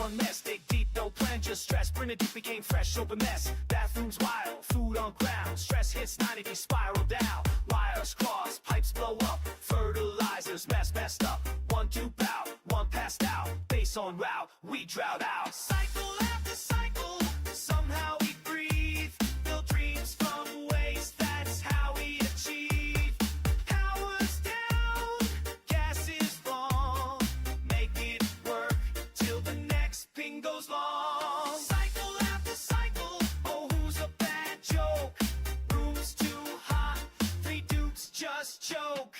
one mess. Dig deep, no plan, just stress. Bring it deep, became fresh, open mess. Bathrooms wild, food on ground. Stress hits 90, spiral down. Wires cross, pipes blow up. Fertilizers messed up. 1, 2 bout, 1 passed out. Base on route, we drought out. Cycle after cycle, somehow we breathe. Build dreams from waste, that's how we achieve. Power's down, gas is long. Make it work till the next ping goes long. Cycle after cycle, oh who's a bad joke? Room's too hot, 3 dudes just choke.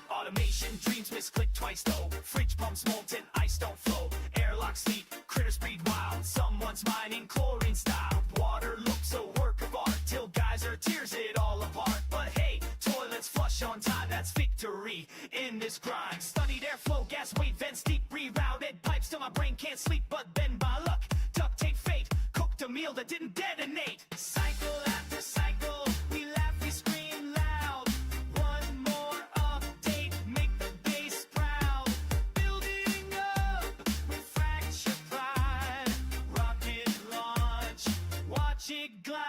Automation dreams misclick twice though. Fridge pumps molten, ice don't flow. Airlock sleep, critters breed wild. Someone's mining chlorine style. Water looks a work of art till geyser tears it all apart. But hey, toilets flush on time, that's victory in this grind. Studied airflow, gas weight, vents deep, rerouted pipes till my brain can't sleep. But then by luck, duct tape fate, cooked a meal that didn't detonate. Cycle after cycle, we laugh, we scream loud. One more update, make the base proud. Building up with fracture pride. Rocket launch, watch it glide.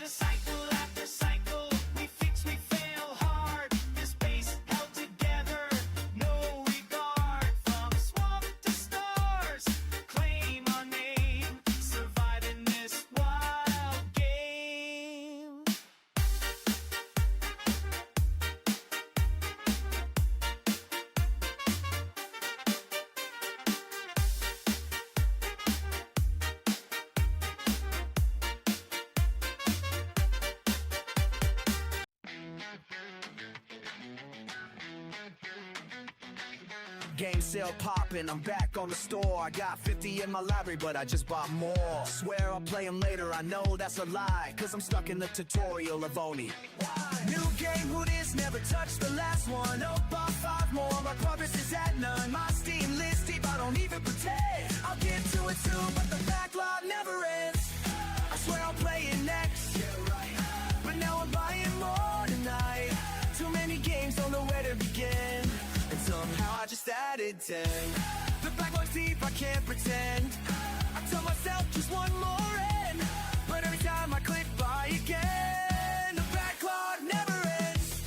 Cycle after cycle, we fix, we fail hard. This base held together, no regard. From swamp to stars, claim our name. Surviving this wild game. Game sale poppin', I'm back on the store. I got 50 in my library, but I just bought more. Swear I'll play them later, I know that's a lie, cause I'm stuck in the tutorial of Oni. New game, who this? Never touched the last one. Oh, bought 5 more, my progress is at none. My Steam list deep, I don't even pretend. I'll get to it soon, but the backlog never ends. I swear I'll play it next, but now I'm buying more tonight. Too many games, don't know where to begin. And somehow I just added 10. The backlog's deep, I can't pretend. I tell myself just one more in, but every time I click buy again, the backlog never ends.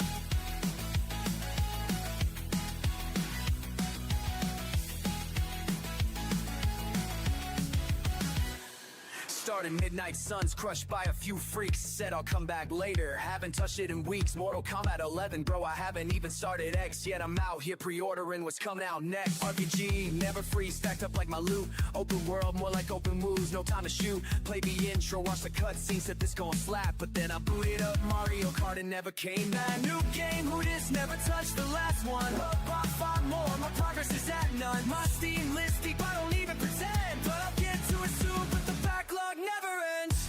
Started midnight suns, crushed by a few freaks. Said I'll come back later, haven't touched it in weeks. Mortal Kombat 11, bro, I haven't even started X yet. I'm out here pre-ordering what's coming out next. RPG, never free, stacked up like my loot. Open world, more like open moves, no time to shoot. Play the intro, watch the cutscene, said this gon' slap. But then I booted up Mario Kart and never came back. New game, who this? Never touched the last one. But bought 5 more, my progress is at none. My Steam list deep, I don't even pretend. But I'll get to it soon, but the backlog never ends.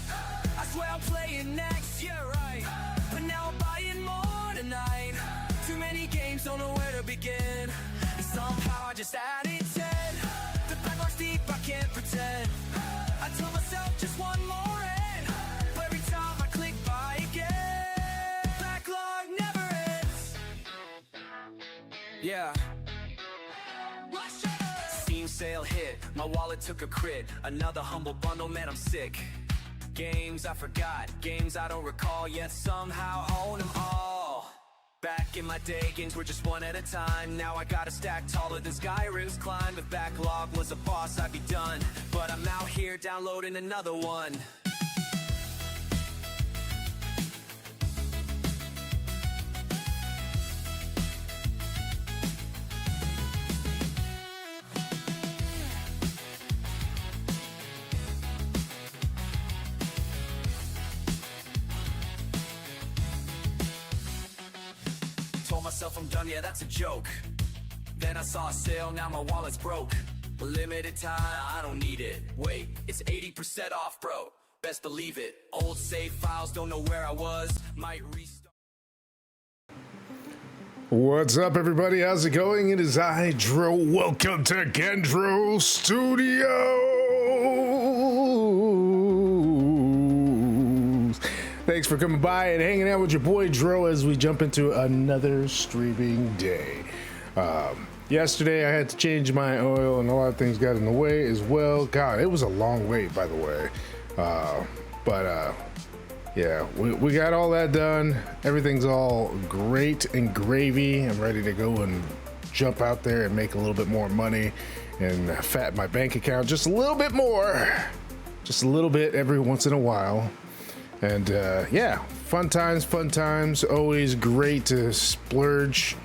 I swear I'll play it next, yeah right. But now I'm buying more tonight. Too many games, don't know where to begin. And somehow I just added 10. The backlog's deep, I can't pretend. I tell myself just one more in, but every time I click buy again, backlog never ends. Yeah. Steam sale hit, my wallet took a crit. Another humble bundle, man, I'm sick. Games I forgot, games I don't recall, yet somehow own them all. Back in my day, games were just one at a time. Now I got a stack taller than Skyrim's climb. If backlog was a boss, I'd be done. But I'm out here downloading another one. Told myself I'm done, yeah, that's a joke. Then I saw a sale, now my wallet's broke. Limited time, I don't need it. Wait, it's 80% off, bro. Best believe it. Old save files, don't know where I was. Might restart. What's up, everybody? How's it going? It is I, Dro. Welcome to Gen-Dro Studios. Thanks for coming by and hanging out with your boy Dro as we jump into another streaming day. Yesterday I had to change my oil and a lot of things got in the way as well. God, it was a long wait, by the way. Yeah, we got all that done. Everything's all great and gravy. I'm ready to go and jump out there and make a little bit more money and fatten my bank account just a little bit more. Just a little bit every once in a while. And yeah, fun times. Always great to splurge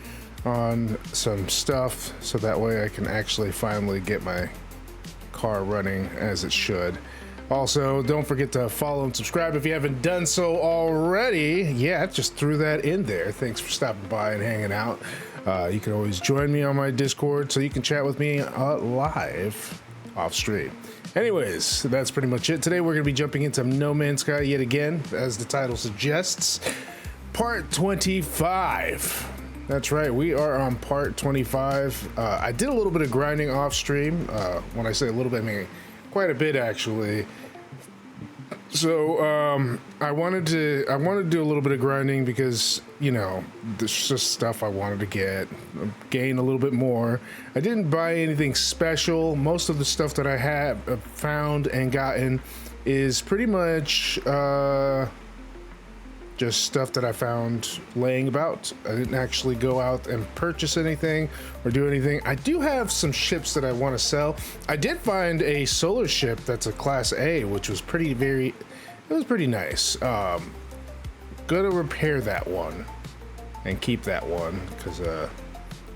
on some stuff so that way I can actually finally get my car running as it should. Also, don't forget to follow and subscribe if you haven't done so already. Yeah, just threw that in there. Thanks for stopping by and hanging out. You can always join me on my Discord so you can chat with me live off stream. Anyways, that's pretty much it. Today we're going to be jumping into No Man's Sky yet again, as the title suggests. Part 25. That's right, we are on part 25. I did a little bit of grinding off stream. When I say a little bit, I mean quite a bit actually. So I wanted to do a little bit of grinding because, you know, there's just stuff I wanted to gain a little bit more. I didn't buy anything special. Most of the stuff that I have found and gotten is pretty much just stuff that I found laying about. I didn't actually go out and purchase anything or do anything. I do have some ships that I want to sell. I did find a solar ship that's a class A, which was pretty nice. Gonna repair that one and keep that one because it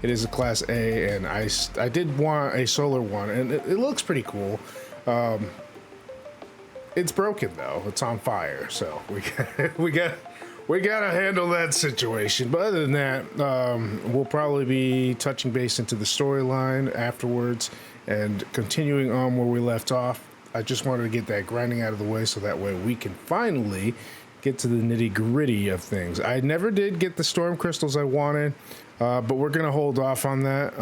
is a class A, and I did want a solar one, and it looks pretty cool. It's broken though. It's on fire, so we gotta handle that situation. But other than that, we'll probably be touching base into the storyline afterwards and continuing on where we left off. I just wanted to get that grinding out of the way so that way we can finally get to the nitty-gritty of things. I never did get the storm crystals I wanted, but we're gonna hold off on that.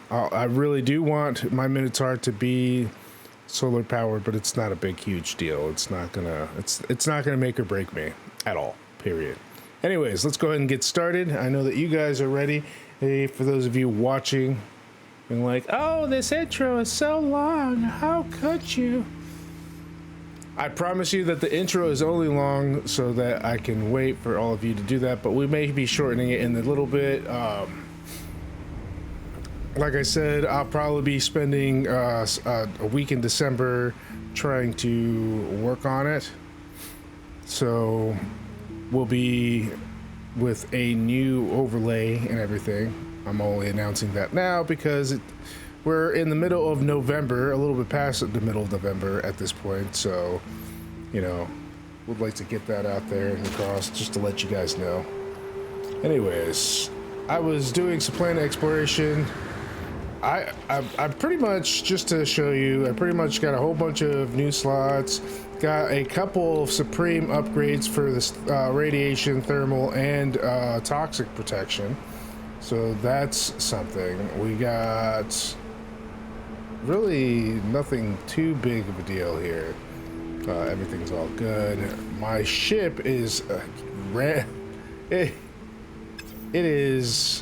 I really do want my Minotaur to be solar powered, but it's not a big huge deal. It's not gonna make or break me at all, period. Anyways, let's go ahead and get started. I know that you guys are ready. Hey, for those of you watching, being like, oh, this intro is so long, how could you? I promise you that the intro is only long so that I can wait for all of you to do that, but we may be shortening it in a little bit. Like I said, I'll probably be spending a week in December trying to work on it. So we'll be with a new overlay and everything. I'm only announcing that now because we're in the middle of November, a little bit past the middle of November at this point. So, you know, would like to get that out there and across just to let you guys know. Anyways, I was doing some planet exploration. I pretty much, just to show you, I pretty much got a whole bunch of new slots, got a couple of supreme upgrades for this radiation, thermal, and toxic protection. So that's something. We got really nothing too big of a deal here. Everything's all good. My ship is it is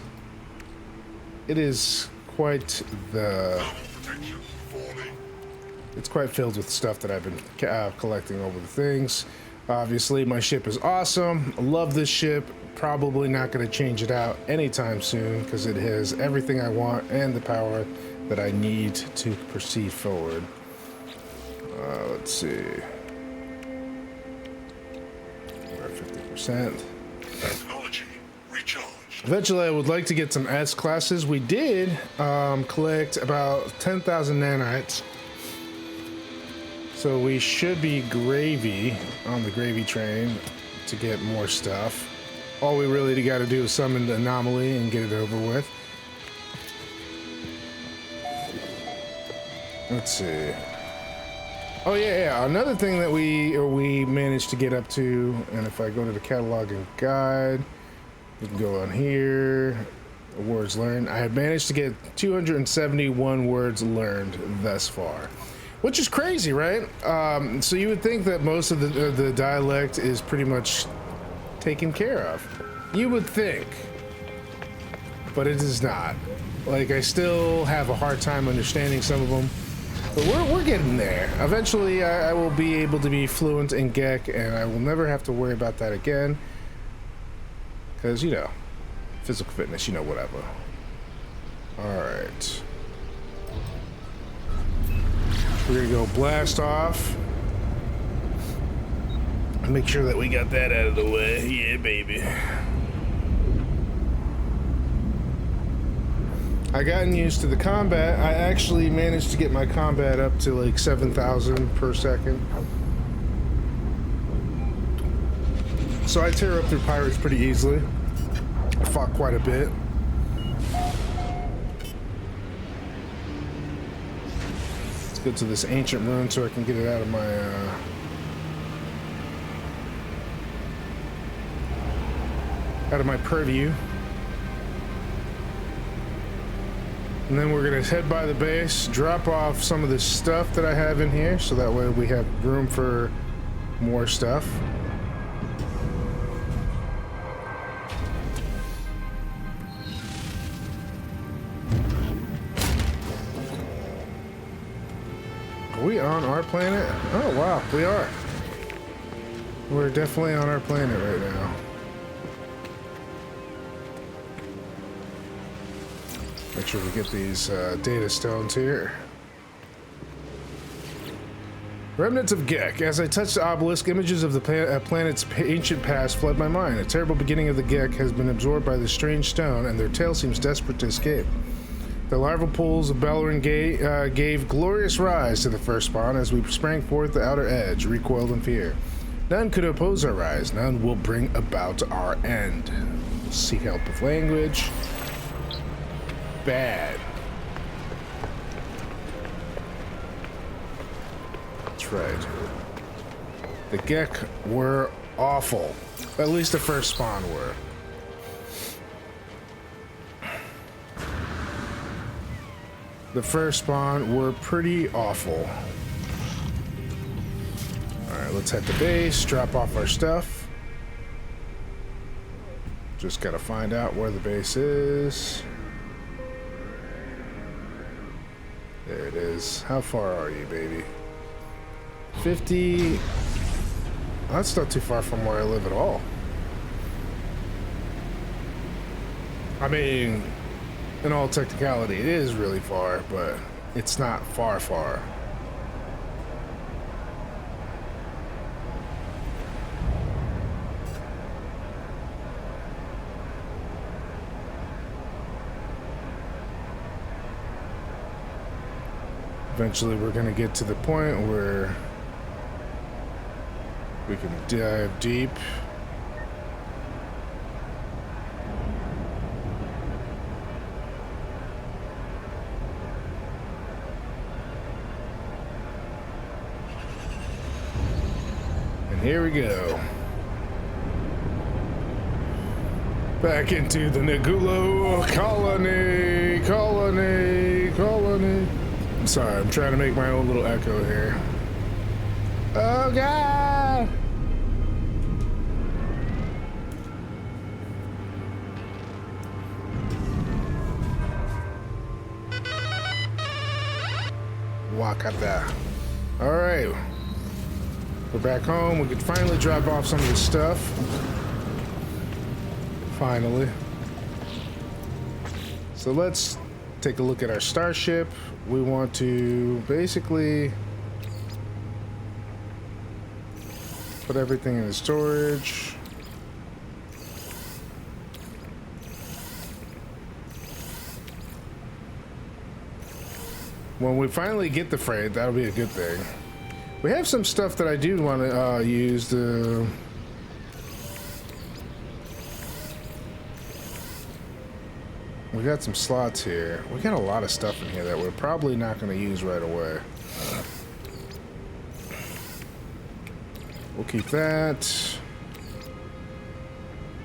quite it's quite filled with stuff that I've been collecting over the things. Obviously my ship is awesome. I love this ship. Probably not going to change it out anytime soon because it has everything I want and the power that I need to proceed forward. Let's see. We're at 50%. Technology recharged. Eventually, I would like to get some S classes. We did collect about 10,000 nanites. So we should be gravy on the gravy train to get more stuff. All we really got to do is summon the anomaly and get it over with. Let's see. Oh yeah, another thing that we managed to get up to, and if I go to the catalog and guide, we can go on here, words learned. I have managed to get 271 words learned thus far. which is crazy, right? So you would think that most of the dialect is pretty much taken care of. You would think, but it is not. Like, I still have a hard time understanding some of them, but we're getting there. Eventually, I will be able to be fluent in Gek, and I will never have to worry about that again. Because, you know, physical fitness, you know, whatever. Alright. We're gonna go blast off. Make sure that we got that out of the way. Yeah, baby. I gotten used to the combat. I actually managed to get my combat up to like 7,000 per second. So I tear up through pirates pretty easily. I fought quite a bit. Let's go to this ancient rune so I can get it out of my purview. And then we're gonna head by the base, drop off some of the stuff that I have in here, so that way we have room for more stuff. Are we on our planet? Oh wow, we are. We're definitely on our planet right now. Make sure we get these data stones here. Remnants of Gek. As I touched the obelisk, images of the planet's ancient past flood my mind. A terrible beginning of the Gek has been absorbed by the strange stone, and their tail seems desperate to escape. The larval pools of Bellerin gave glorious rise to the first spawn as we sprang forth the outer edge, recoiled in fear. None could oppose our rise. None will bring about our end. Seek help with language. Bad. That's right. The Gek were awful. At least the first spawn were. The first spawn were pretty awful. Alright, let's head to base, drop off our stuff. Just gotta find out where the base is. There it is. How far are you, baby? 50. That's not too far from where I live at all. I mean, in all technicality, it is really far, but it's not far, far. Eventually, we're going to get to the point where we can dive deep. And here we go. Back into the Nagulo colony. Sorry, I'm trying to make my own little echo here. Oh God! Wakata. All right, we're back home. We can finally drop off some of this stuff. Finally. So let's take a look at our starship. We want to basically put everything in the storage. When we finally get the freight, that'll be a good thing. We have some stuff that I do want to use to... We got some slots here. We got a lot of stuff in here that we're probably not going to use right away. We'll keep that.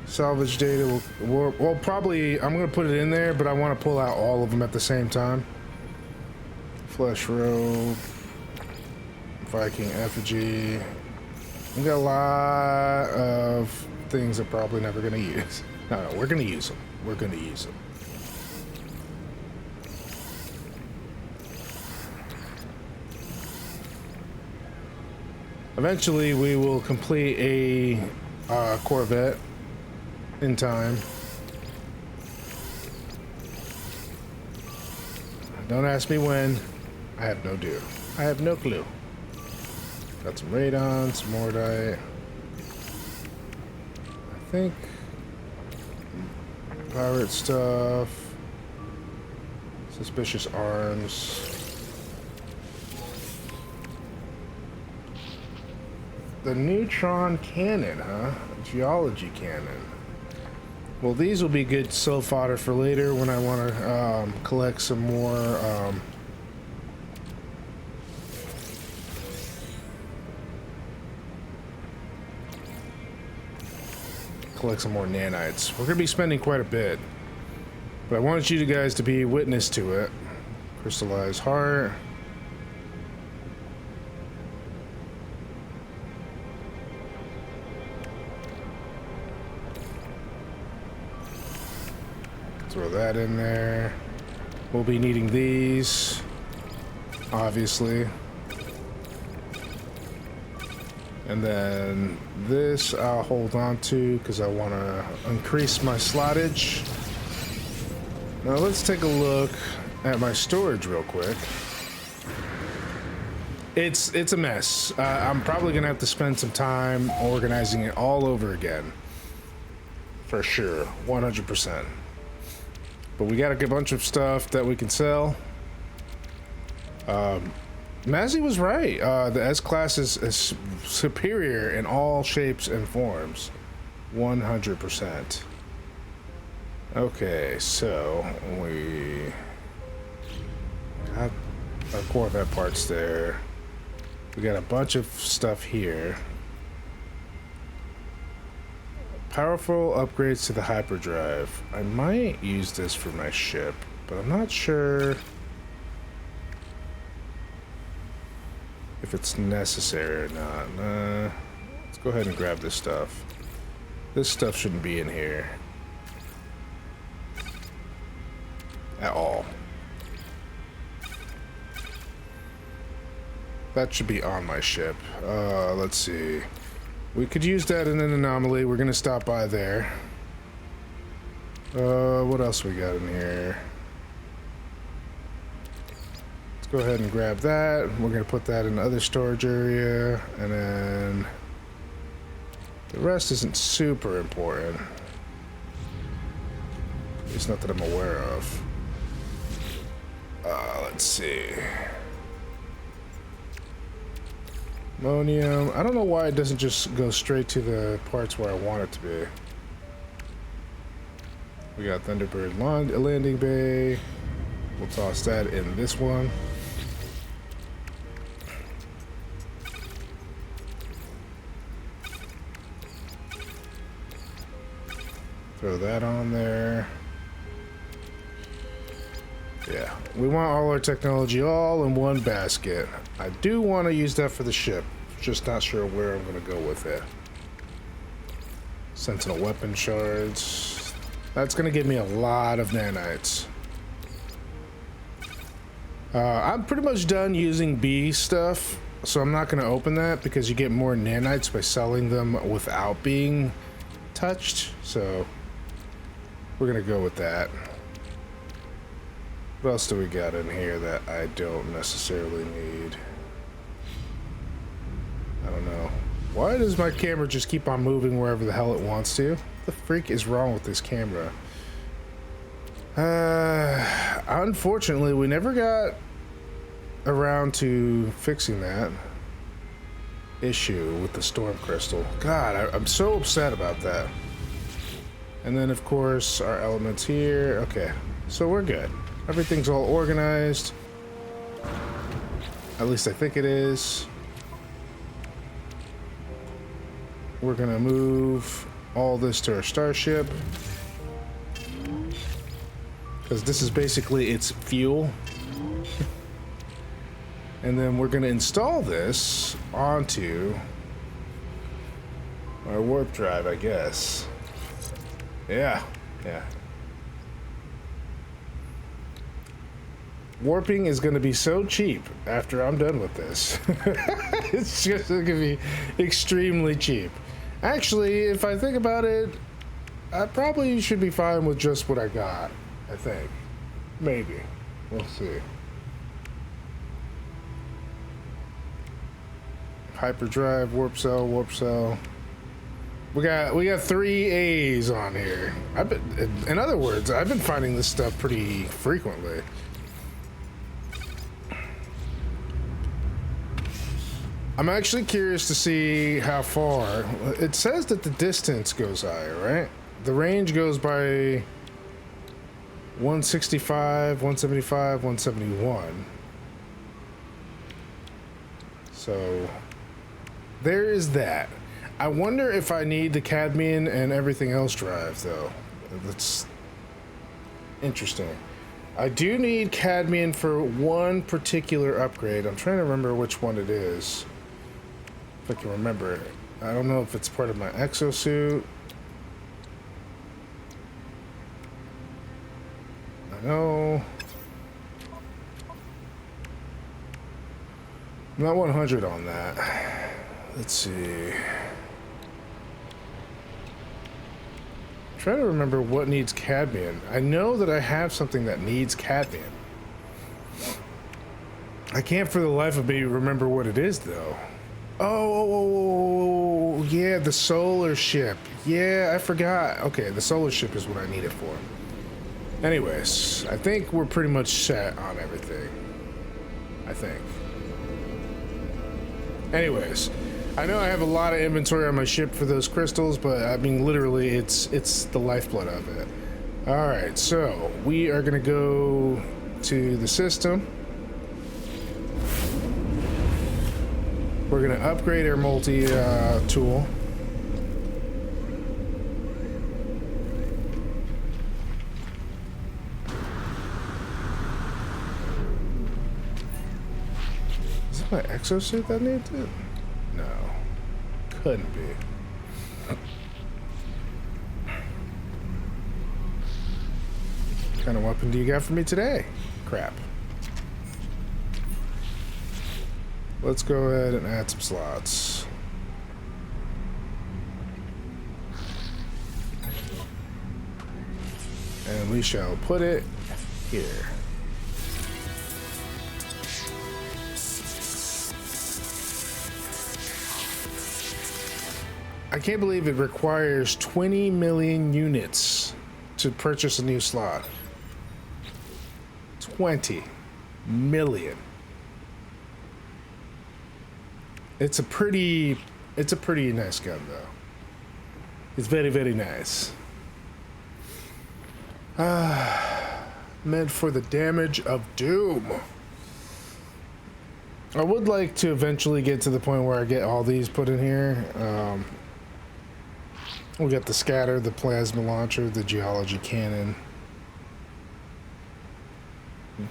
Salvage data. We'll probably... I'm going to put it in there, but I want to pull out all of them at the same time. Flesh robe. Viking effigy. We got a lot of things I'm probably never gonna use. No, we're gonna use them. We're gonna use them. Eventually, we will complete a Corvette in time. Don't ask me when. I have no clue. I have no clue. Got some radon, some mordite. I think pirate stuff. Suspicious arms. The neutron cannon, huh? Geology cannon. Well, these will be good soul fodder for later when I want to collect some more nanites. We're gonna be spending quite a bit, but I wanted you guys to be witness to it. Crystallized heart. Throw that in there. We'll be needing these, obviously. And then this I'll hold on to because I want to increase my slottage. Now let's take a look at my storage real quick. It's a mess. I'm probably gonna have to spend some time organizing it all over again. For sure, 100%. But we got a good bunch of stuff that we can sell. Mazzy was right. The S-Class is superior in all shapes and forms. 100%. Okay, so we got our Corvette parts there. We got a bunch of stuff here. Powerful upgrades to the hyperdrive. I might use this for my ship, but I'm not sure if it's necessary or not. Let's go ahead and grab this stuff. This stuff shouldn't be in here at all. That should be on my ship. Let's see. We could use that in an anomaly. We're gonna stop by there. What else we got in here? Let's go ahead and grab that. We're gonna put that in the other storage area, and then the rest isn't super important. At least not that I'm aware of. Let's see. Ammonium. I don't know why it doesn't just go straight to the parts where I want it to be. We got Thunderbird landing bay. We'll toss that in this one. Throw that on there. Yeah, we want all our technology all in one basket. I do want to use that for the ship. Just not sure where I'm going to go with it. Sentinel weapon shards. That's going to give me a lot of nanites. I'm pretty much done using B stuff, so I'm not going to open that because you get more nanites by selling them without being touched. So we're going to go with that. What else do we got in here that I don't necessarily need? I don't know. Why does my camera just keep on moving wherever the hell it wants to? What the freak is wrong with this camera? Unfortunately, we never got around to fixing that issue with the storm crystal. God, I'm so upset about that. And then, of course, our elements here. Okay, so we're good. Everything's all organized. At least I think it is. We're gonna move all this to our starship, because this is basically its fuel. And then we're going to install this onto our warp drive, I guess. Yeah. Warping is going to be so cheap after I'm done with this. It's just going to be extremely cheap. Actually, if I think about it, I probably should be fine with just what I got, I think. Maybe. We'll see. Hyperdrive, warp cell. We got 3 A's on here. In other words, I've been finding this stuff pretty frequently. I'm actually curious to see how far. It says that the distance goes higher, right? The range goes by 165, 175, 171. So there is that. I wonder if I need the cadmium and everything else drive, though. That's interesting. I do need cadmium for one particular upgrade. I'm trying to remember which one it is. If I can remember it. I don't know if it's part of my exosuit. I know. I'm not 100 on that. Let's see. Trying to remember what needs cadmium. I know that I have something that needs cadmium. I can't for the life of me remember what it is, though. Oh, yeah, the solar ship. Yeah, I forgot. Okay, the solar ship is what I need it for. Anyways, I think we're pretty much set on everything. I think. Anyways, I know I have a lot of inventory on my ship for those crystals, but I mean, literally, it's the lifeblood of it. All right, so we are gonna go to the system. We're gonna upgrade our multi tool. Is it my exosuit that needs it? No, couldn't be. What kind of weapon do you got for me today? Crap. Let's go ahead and add some slots. And we shall put it here. I can't believe it requires 20 million units to purchase a new slot. 20 million. It's a pretty nice gun, though. It's very, very nice. Meant for the damage of doom. I would like to eventually get to the point where I get all these put in here. We got the scatter, the plasma launcher, the geology cannon.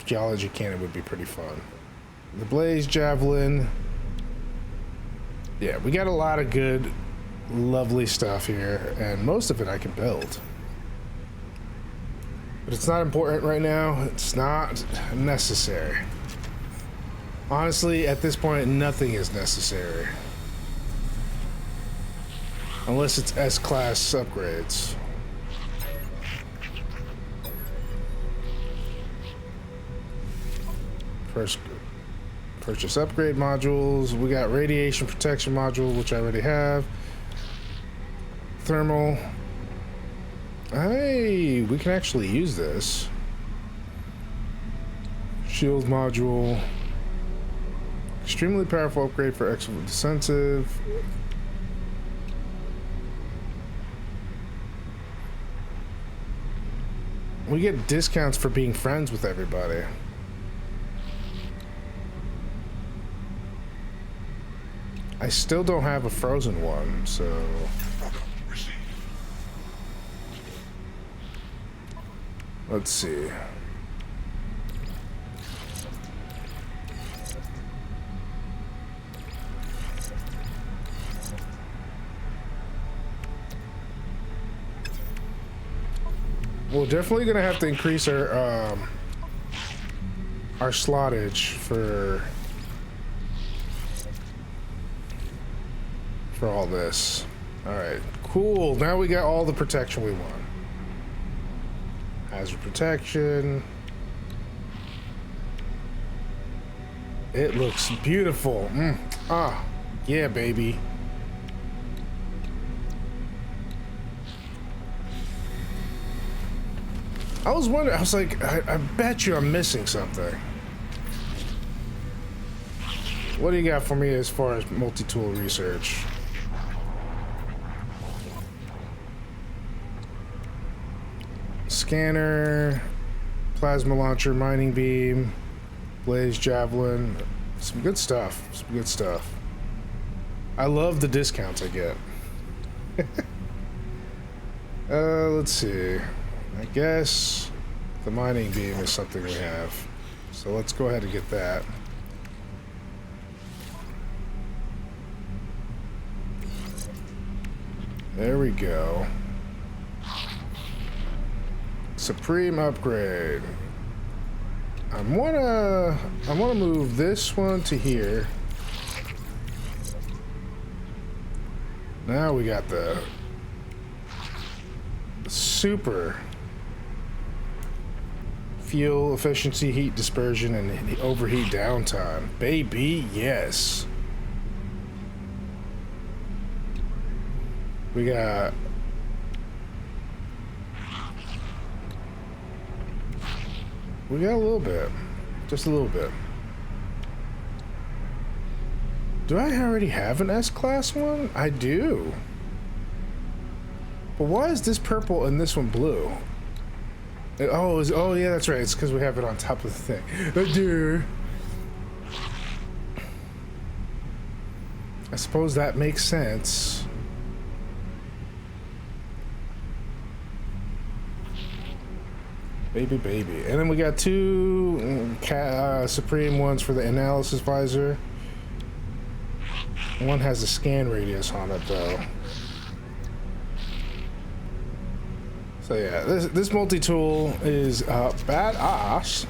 Geology cannon would be pretty fun. The blaze javelin. Yeah, we got a lot of good, lovely stuff here, and most of it I can build. But it's not important right now. It's not necessary. Honestly, at this point, nothing is necessary. Unless it's S-class upgrades. First, purchase upgrade modules. We got radiation protection module, which I already have. Thermal. Hey, we can actually use this. Shield module. Extremely powerful upgrade for excellent defensive. We get discounts for being friends with everybody. I still don't have a frozen one, so... Let's see. we're definitely gonna have to increase our slottage for all this. All right, cool. Now we got all the protection we want. Hazard protection. It looks beautiful. Yeah, baby. I was wondering, I was like, I bet you I'm missing something. What do you got for me as far as multi-tool research? Scanner, plasma launcher, mining beam, blaze javelin. Some good stuff. Some good stuff. I love the discounts I get. Let's see. I guess the mining beam is something we have. So let's go ahead and get that. There we go. Supreme upgrade. I wanna move this one to here. Now we got the super fuel efficiency, heat dispersion, and the overheat downtime. Baby, yes. We got a little bit, just a little bit. Do I already have an S-Class one? I do. But why is this purple and this one blue? Oh yeah, that's right. It's because we have it on top of the thing. I suppose that makes sense. Baby. And then we got two Supreme ones for the analysis visor. One has a scan radius on it, though. So yeah, this multi-tool is badass.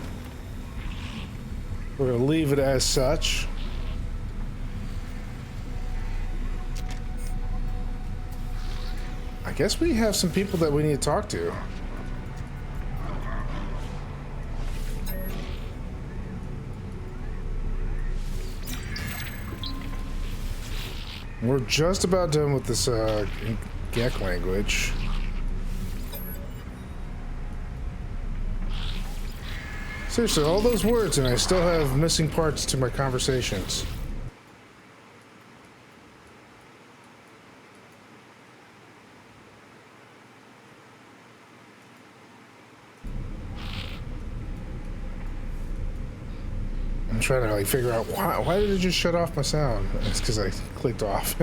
We're gonna leave it as such. I guess we have some people that we need to talk to. We're just about done with this Gek language. Seriously, all those words and I still have missing parts to my conversations. I'm trying to like figure out why did it just shut off my sound? It's because I clicked off.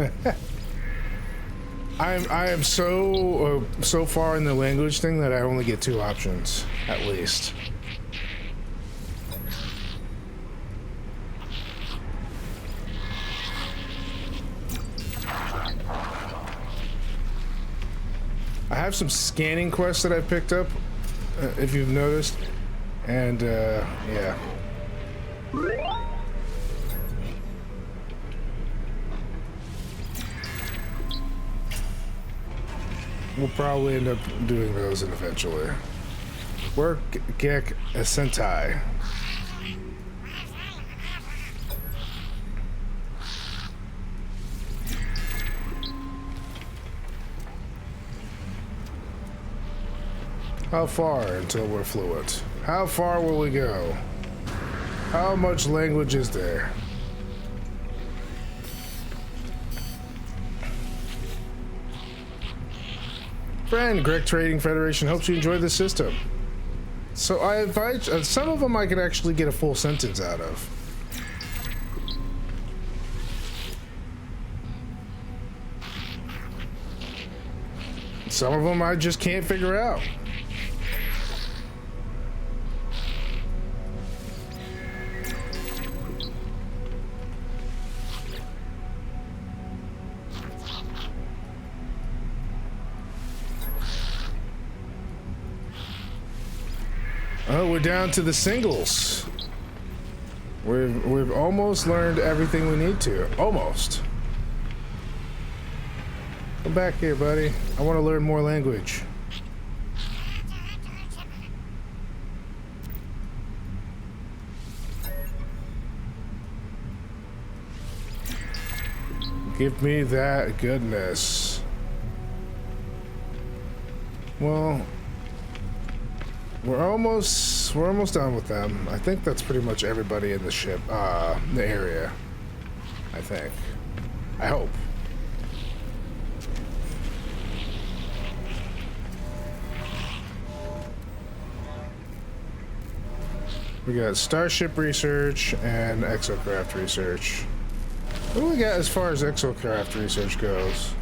I am so far in the language thing that I only get two options at least. I have some scanning quests that I've picked up, if you've noticed, and yeah. We'll probably end up doing those eventually. Work Gek Sentai. How far until we're fluent? How far will we go? How much language is there? Friend, Greg Trading Federation hopes you enjoy the system. So I invite some of them I can actually get a full sentence out of. Some of them I just can't figure out. Oh, we're down to the singles. We've almost learned everything we need to. Almost. Come back here, buddy. I want to learn more language. Give me that goodness. Well, we're almost done with them. I think that's pretty much everybody in the ship, the area. I think. I hope. We got starship research and exocraft research. What do we got as far as exocraft research goes?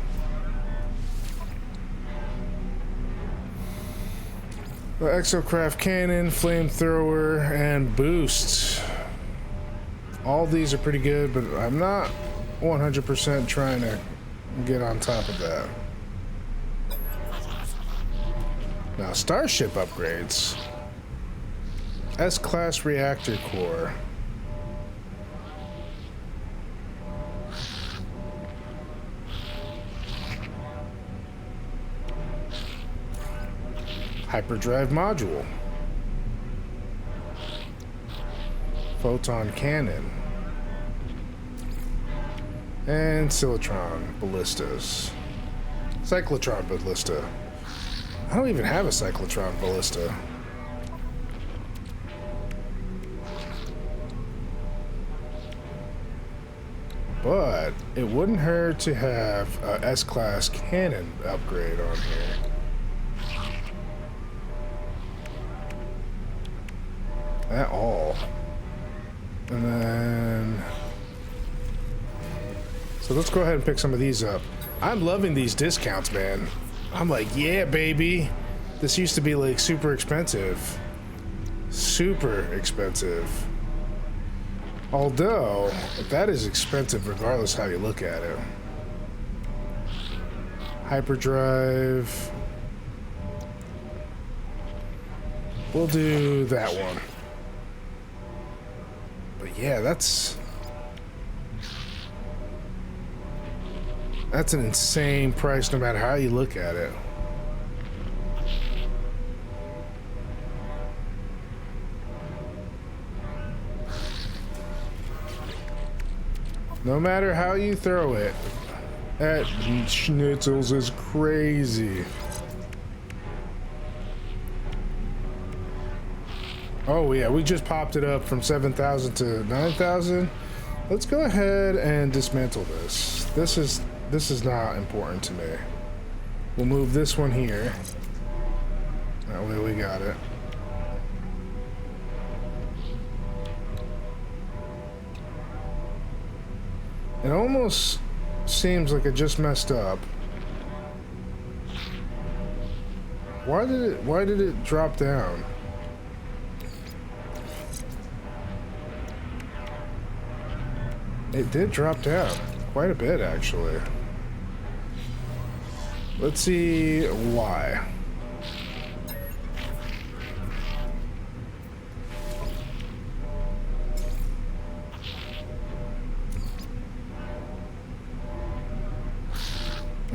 The exocraft cannon, flamethrower, and boosts. All these are pretty good, but I'm not 100% trying to get on top of that. Now, starship upgrades. S-class reactor core. Hyperdrive module. Photon cannon. And Cyclotron ballistas. Cyclotron ballista. I don't even have a Cyclotron ballista. But it wouldn't hurt to have a S-class cannon upgrade on here. At all. And then... So let's go ahead and pick some of these up. I'm loving these discounts, man. I'm like, yeah, baby. This used to be like super expensive. Super expensive. Although, that is expensive regardless how you look at it. Hyperdrive. We'll do that one. But yeah, that's an insane price no matter how you look at it. No matter how you throw it, that schnitzels is crazy. Oh yeah, we just popped it up from 7,000 to 9,000. Let's go ahead and dismantle this. This is not important to me. We'll move this one here. That way we got it. It almost seems like it just messed up. Why did it drop down? It did drop down quite a bit, actually. Let's see why.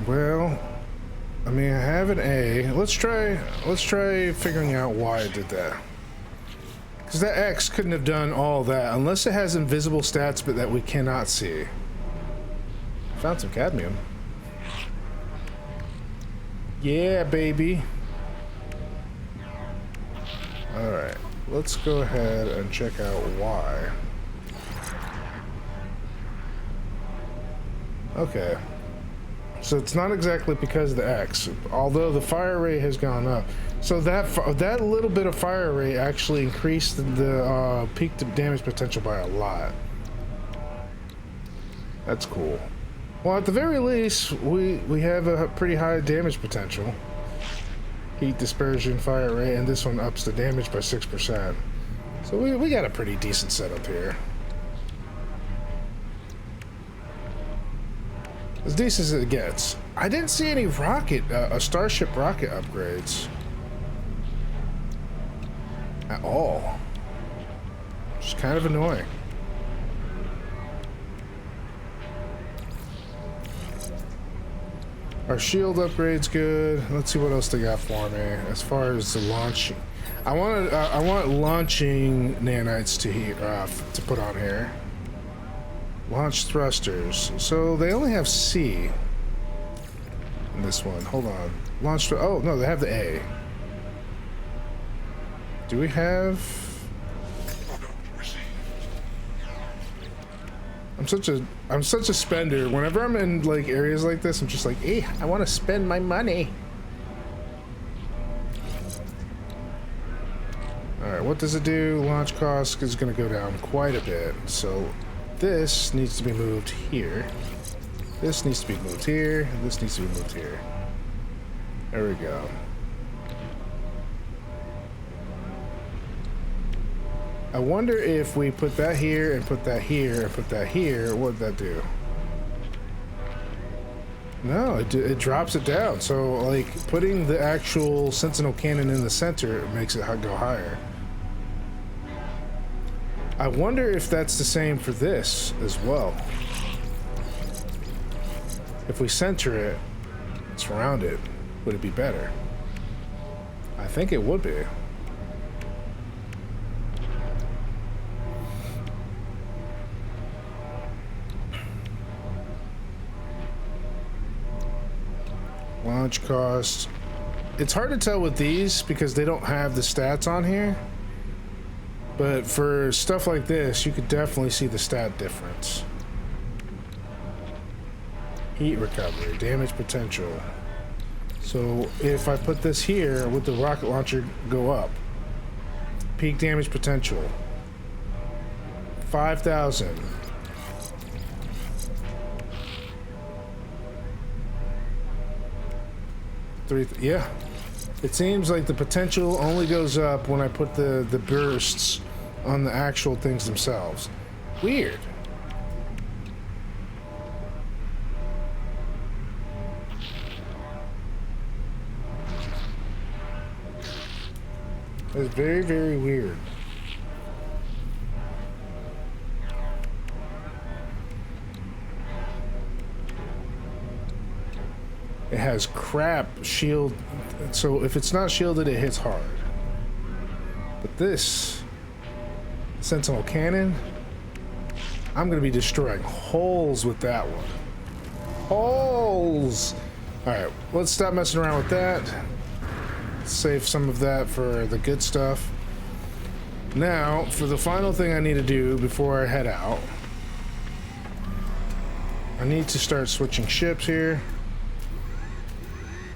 Well, I mean, I have an A. Let's try figuring out why it did that. Because that X couldn't have done all that unless it has invisible stats but that we cannot see. Found some cadmium. Yeah, baby. Alright, let's go ahead and check out why. Okay. So it's not exactly because of the X, although the fire rate has gone up. So that little bit of fire rate actually increased the peak damage potential by a lot. That's cool. Well, at the very least, we have a pretty high damage potential. Heat dispersion, fire rate, and this one ups the damage by 6%. So we got a pretty decent setup here. As decent as it gets. I didn't see any rocket, Starship rocket upgrades. at all. Which is kind of annoying. Our shield upgrade's good. Let's see what else they got for me as far as the launching. I want launching nanites to put on here. Launch thrusters. So they only have C in this one. Hold on. Launch. Oh no, they have the A. Do we have? I'm such a spender. Whenever I'm in like areas like this, I'm just like, hey, I want to spend my money. All right, what does it do? Launch cost is going to go down quite a bit. So this needs to be moved here. This needs to be moved here. This needs to be moved here. There we go. I wonder if we put that here and put that here and put that here, what would that do? No, it drops it down. So, like, putting the actual Sentinel cannon in the center makes it go higher. I wonder if that's the same for this as well. If we center it, surround it, would it be better? I think it would be. Launch cost. It's hard to tell with these because they don't have the stats on here. But for stuff like this, you could definitely see the stat difference. Heat recovery, damage potential. So if I put this here, would the rocket launcher go up? Peak damage potential. 5,000. Yeah, it seems like the potential only goes up when I put the bursts on the actual things themselves. Weird. It's very, very weird. It has crap shield, so if it's not shielded, it hits hard. But this Sentinel cannon, I'm gonna be destroying holes with that one. Holes! Alright, let's stop messing around with that. Save some of that for the good stuff. Now, for the final thing I need to do before I head out, I need to start switching ships here.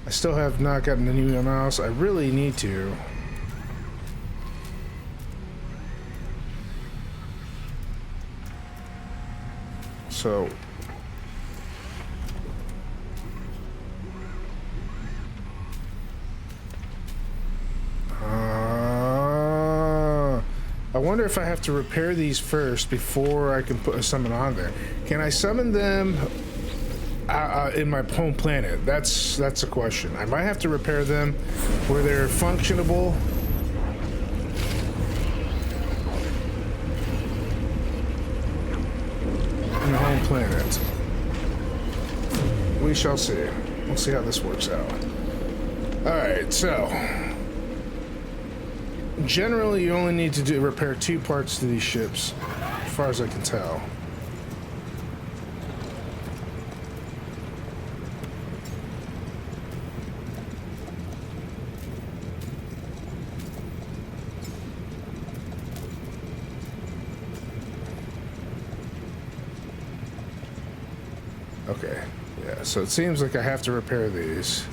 I still have not gotten a new mouse. I really need to. So I wonder if I have to repair these first before I can put a summon on there. Can I summon them in my home planet? That's a question. I might have to repair them where they're functionable. In the home planet. We shall see. We'll see how this works out. Alright, so generally you only need to repair 2 parts to these ships, as far as I can tell. Okay, yeah, so it seems like I have to repair these.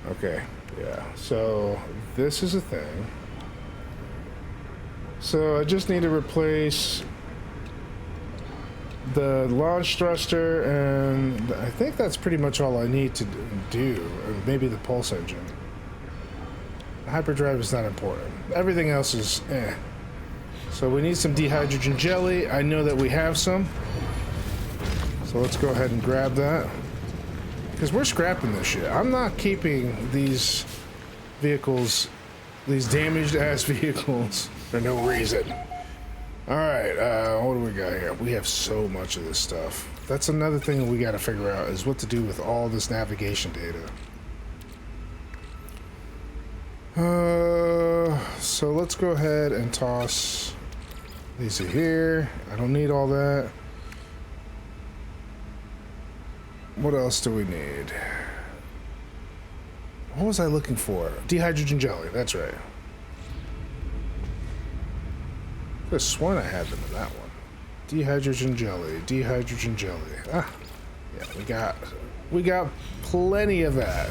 Okay, yeah, so this is a thing. So I just need to replace the launch thruster, and I think that's pretty much all I need to do. Maybe the pulse engine. The hyperdrive is not important. Everything else is So we need some dehydrogen jelly. I know that we have some. So let's go ahead and grab that. Because we're scrapping this shit. I'm not keeping these vehicles, these damaged ass vehicles, for no reason. Alright, what do we got here? We have so much of this stuff. That's another thing that we gotta figure out, is what to do with all this navigation data. So let's go ahead and toss these in here. I don't need all that. What else do we need? What was I looking for? Dehydrogen jelly, that's right. I could have sworn I had them in that one. Dehydrogen jelly, dehydrogen jelly. Ah, yeah, we got plenty of that.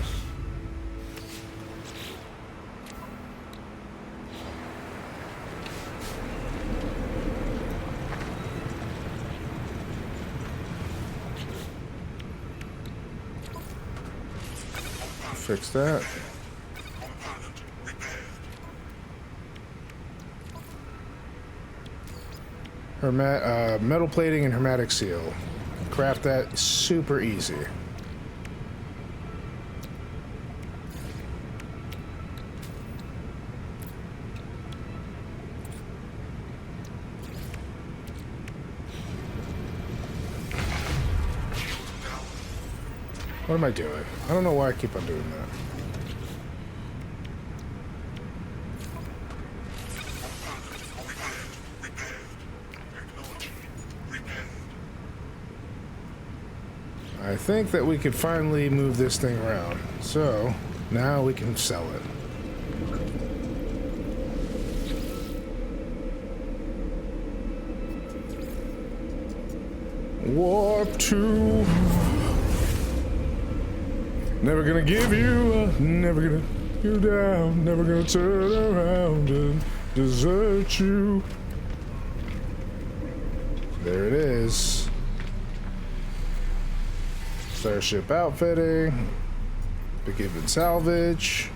Fix that. Metal plating and hermetic seal. Craft that super easy. What am I doing? I don't know why I keep on doing that. I think that we could finally move this thing around. So, now we can sell it. Warp 2. Never gonna give you up, never gonna you down, never gonna turn around and desert you. There it is. Starship outfitting. Begin salvage.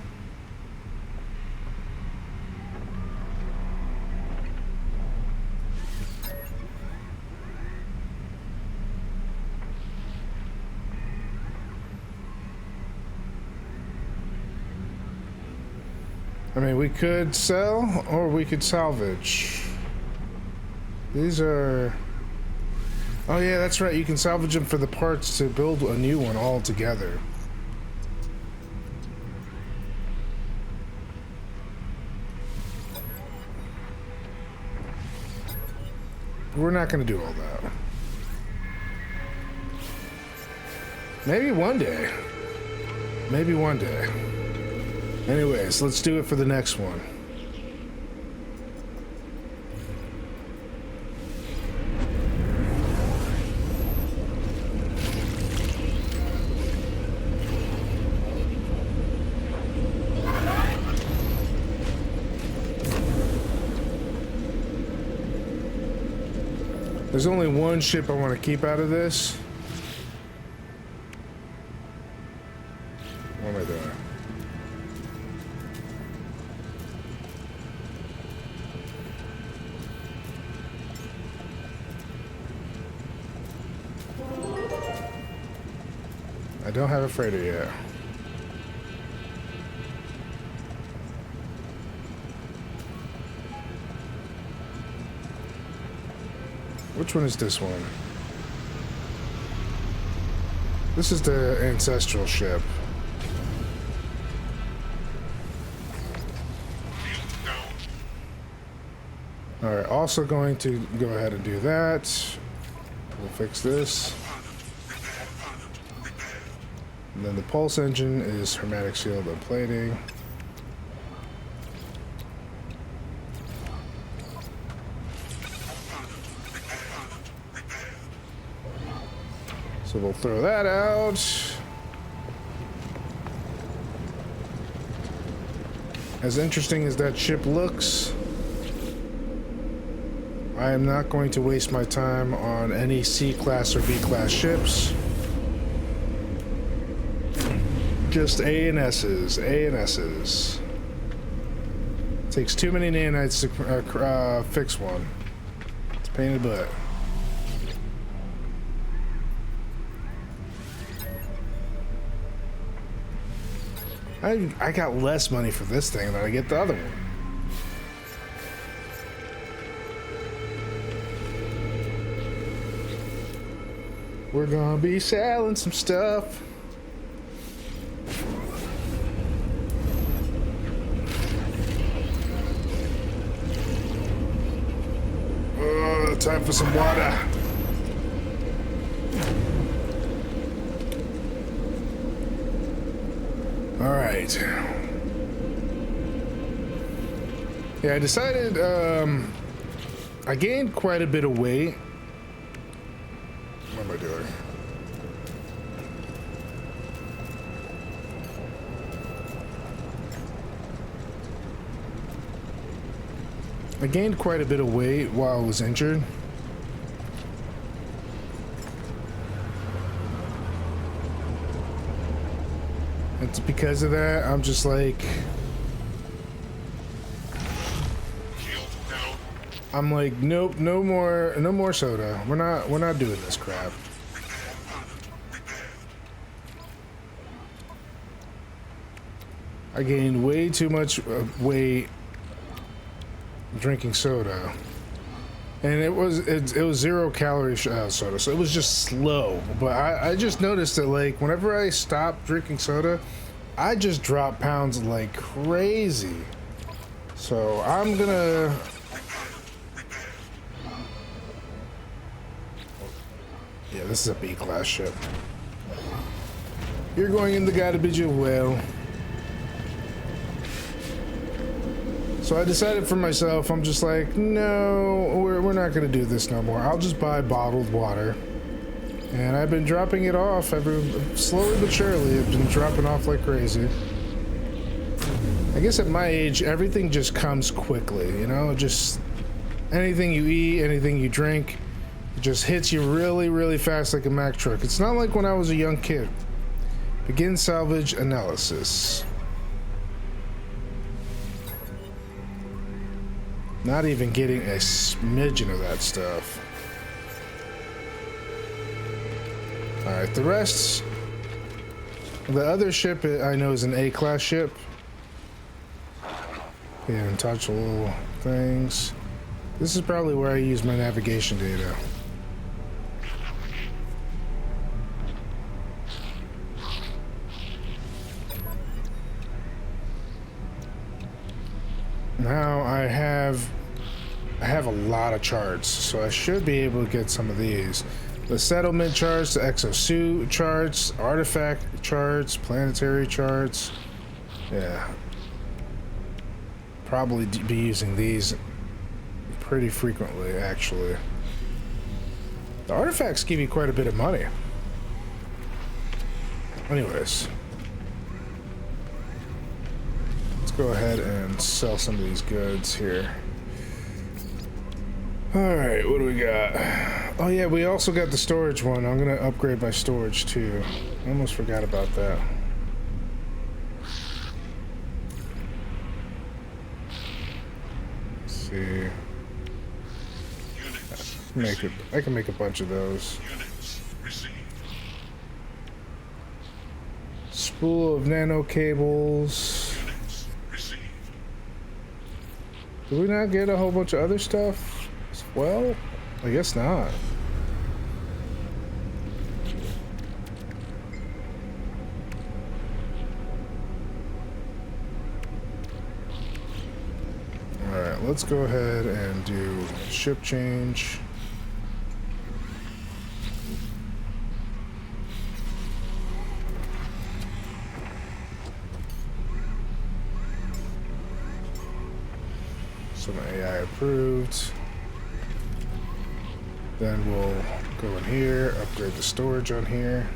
I mean, we could sell or we could salvage. These are... Oh yeah, that's right. You can salvage them for the parts to build a new one all together. We're not going to do all that. Maybe one day. Maybe one day. Anyways, let's do it for the next one. There's only one ship I want to keep out of this. What am I doing? I don't have a freighter yet. Which one is this one? This is the ancestral ship. Alright, also going to go ahead and do that. We'll fix this. And then the pulse engine is hermetic shield and plating. So we'll throw that out. As interesting as that ship looks, I am not going to waste my time on any C-class or B-class ships. Just A and S's, A and S's. It's Takes too many nanites to fix one. It's a pain in the butt. I got less money for this thing than I get the other one. We're gonna be selling some stuff. Oh, time for some water. All right. Yeah, I decided I gained quite a bit of weight. What am I doing? I gained quite a bit of weight while I was injured. It's because of that, I'm just like, I'm like, nope, no more soda. We're not doing this crap. I gained way too much weight drinking soda, and it was 0 calorie soda, so it was just slow. But I just noticed that, like, whenever I stopped drinking soda, I just drop pounds like crazy. So I'm gonna yeah, this is a B-class ship. You're going in the garbage as well. So I decided for myself, I'm just like, no, we're not gonna do this no more. I'll just buy bottled water. And I've been dropping it off slowly but surely. I've been dropping off like crazy. I guess at my age, everything just comes quickly, you know? Just anything you eat, anything you drink, it just hits you really, really fast like a Mack truck. It's not like when I was a young kid. Begin salvage analysis. Not even getting a smidgen of that stuff. Alright, the rest... The other ship I know is an A-class ship. Yeah, untouchable things. This is probably where I use my navigation data. Now I have a lot of charts, so I should be able to get some of these. The settlement charts, the exosuit charts, artifact charts, planetary charts. Yeah. Probably be using these pretty frequently, actually. The artifacts give you quite a bit of money. Anyways. Let's go ahead and sell some of these goods here. Alright, what do we got? Oh yeah, we also got the storage one. I'm gonna upgrade my storage too. I almost forgot about that. Let's see. I can make a bunch of those. Spool of nano cables. Did we not get a whole bunch of other stuff? Well, I guess not. Alright, let's go ahead and do ship change. Some AI approved. Then we'll go in here, upgrade the storage on here.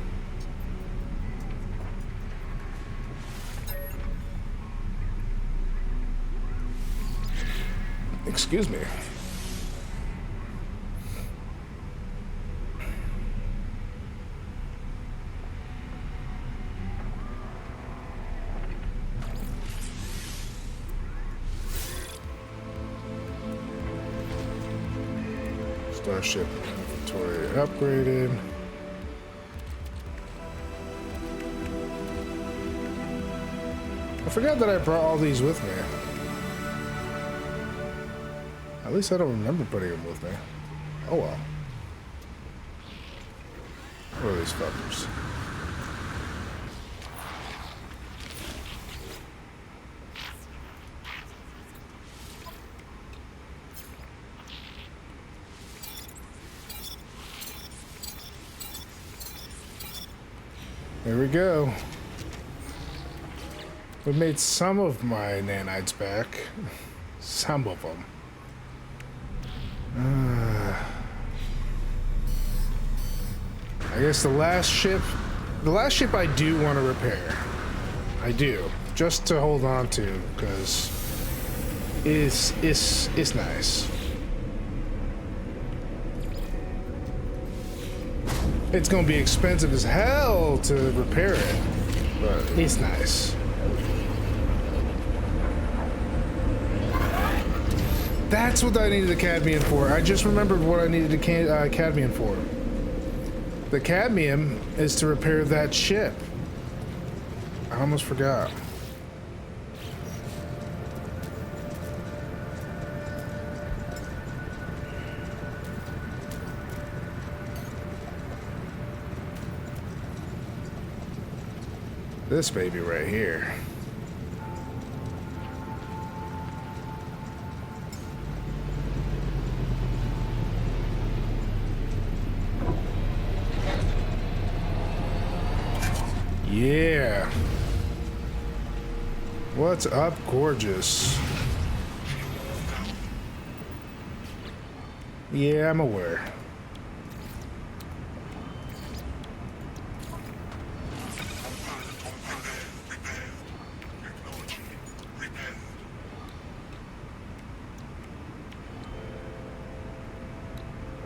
Excuse me. Starship inventory upgraded. I forgot that I brought all these with me. At least I don't remember putting them with me. Oh well. What are these fuckers? There we go. We made some of my nanites back. Some of them. I guess the last ship I do want to repair. I do. Just to hold on to, because it's nice. It's gonna be expensive as hell to repair it, but it's nice. That's what I needed the cadmium for. I just remembered what I needed the cadmium for. The cadmium is to repair that ship. I almost forgot. This baby right here. Yeah. What's up, gorgeous? Yeah, I'm aware.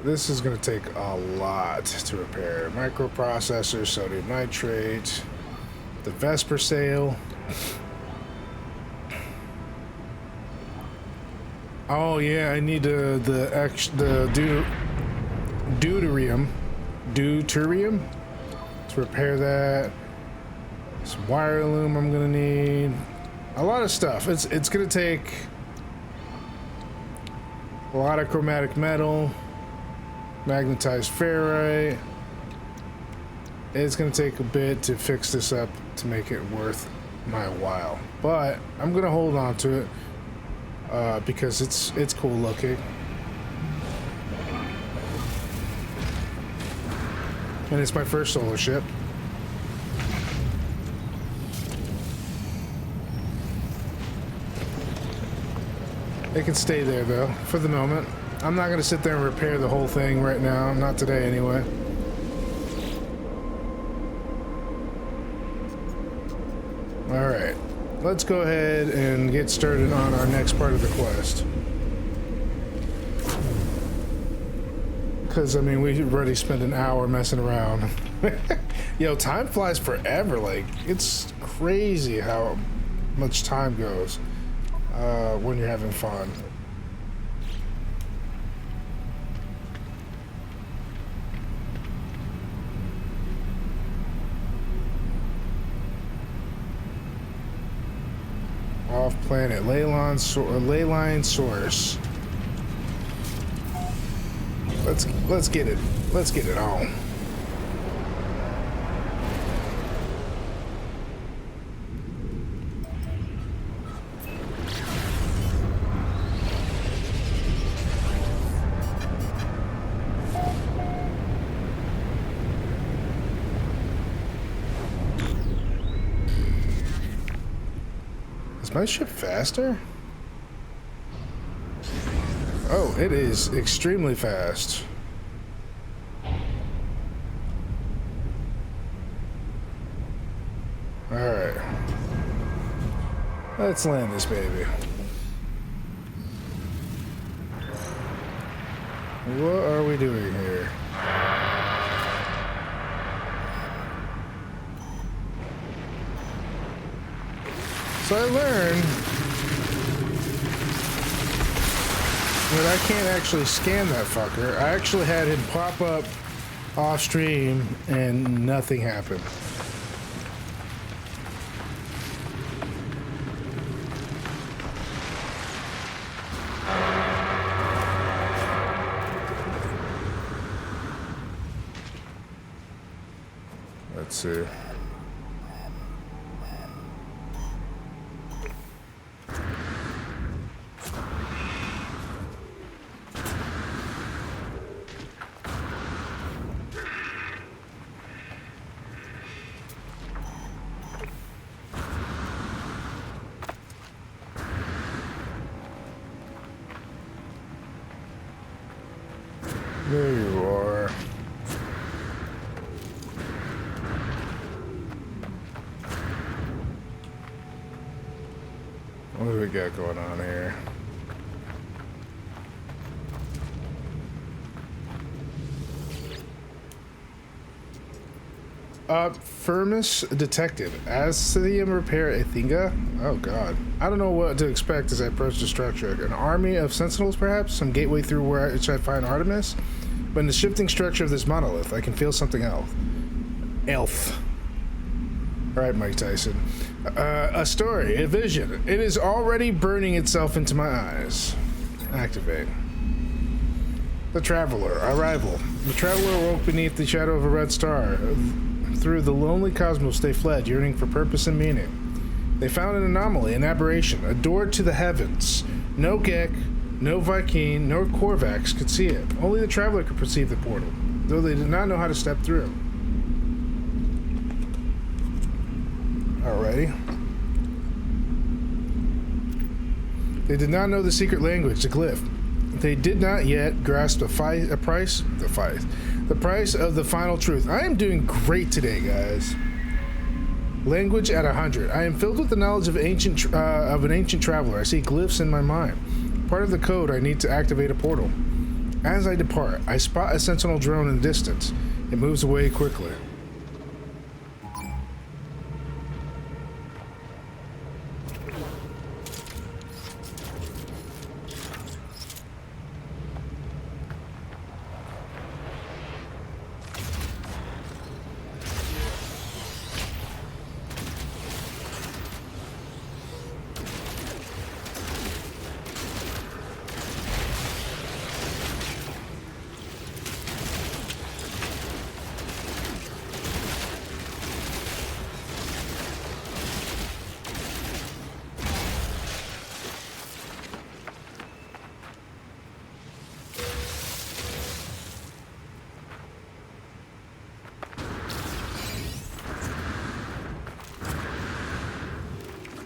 This is going to take a lot to repair. Microprocessor, sodium nitrate, the Vesper sail. Oh yeah, I need the deuterium to repair that. Some wire loom I'm gonna need. A lot of stuff. It's gonna take a lot of chromatic metal. Magnetized ferrite. It's gonna take a bit to fix this up to make it worth my while, but I'm gonna hold on to it because it's cool looking, and it's my first solo ship. It can stay there though for the moment. I'm not gonna sit there and repair the whole thing right now. Not today, anyway. All right, let's go ahead and get started on our next part of the quest. Because, I mean, we've already spent an hour messing around. Yo, time flies forever. Like, it's crazy how much time goes when you're having fun. Off-planet leyline source. Let's get it. Let's get it on. Is my ship faster? Oh, it is extremely fast. Alright. Let's land this baby. What are we doing here? So I learned But I can't actually scan that fucker. I actually had him pop up off stream and nothing happened. Let's see. There you are. What do we got going on here? Firmus detected. Ascidium repair Athinga? Oh god. I don't know what to expect as I approach the structure. An army of sentinels perhaps? Some gateway through where I should find Artemis? But in the shifting structure of this monolith, I can feel something else. Elf. Alright, Mike Tyson. A story, a vision. It is already burning itself into my eyes. Activate. The Traveler. Arrival. The Traveler awoke beneath the shadow of a red star. Through the lonely cosmos they fled, yearning for purpose and meaning. They found an anomaly, an aberration, a door to the heavens. No Gek, no Viking, nor Korvax could see it. Only the Traveler could perceive the portal, though they did not know how to step through. Alrighty. They did not know the secret language, the glyph. They did not yet grasp the price of the final truth. I am doing great today, guys. Language at 100. I am filled with the knowledge of an ancient traveler. I see glyphs in my mind. Part of the code, I need to activate a portal. As I depart, I spot a sentinel drone in the distance. It moves away quickly.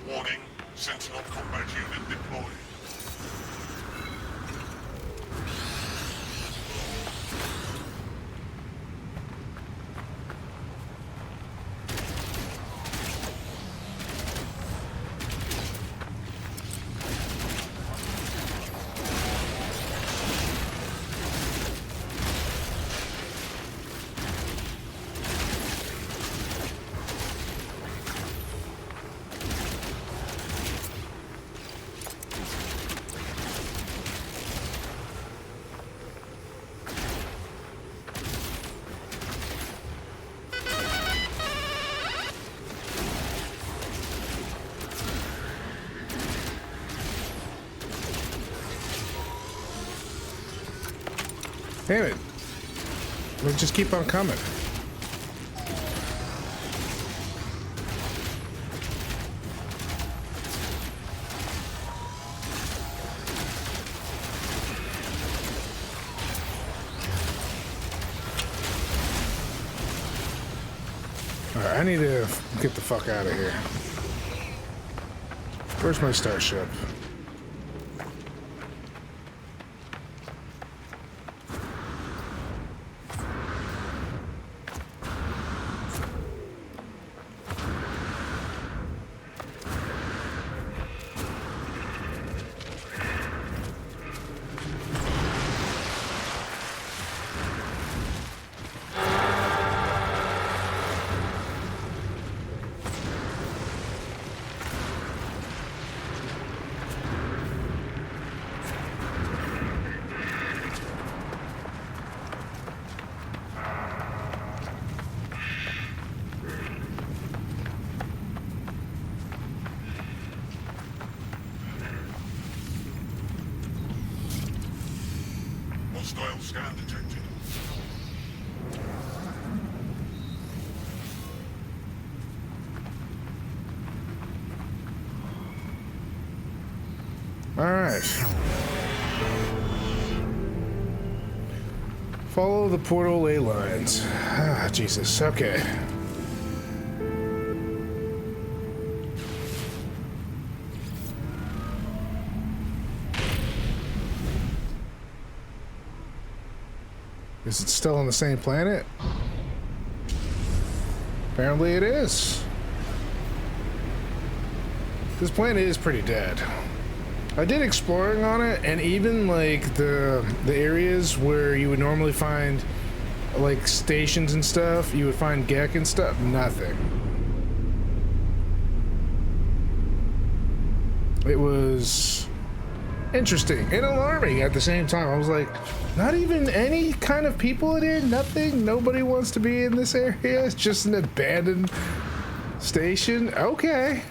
Warning, Sentinel combat unit deployed. Damn it. We'll just keep on coming. Alright, I need to get the fuck out of here. Where's my starship? Hostile scan detected. All right. Follow the portal ley lines. Ah, Jesus. Okay. Is it still on the same planet? Apparently it is. This planet is pretty dead. I did exploring on it, and even like the areas where you would normally find like stations and stuff, you would find Gek and stuff, nothing. It was interesting and alarming at the same time. I was like, not even any kind of people in here, nothing, nobody wants to be in this area. It's just an abandoned station. Okay.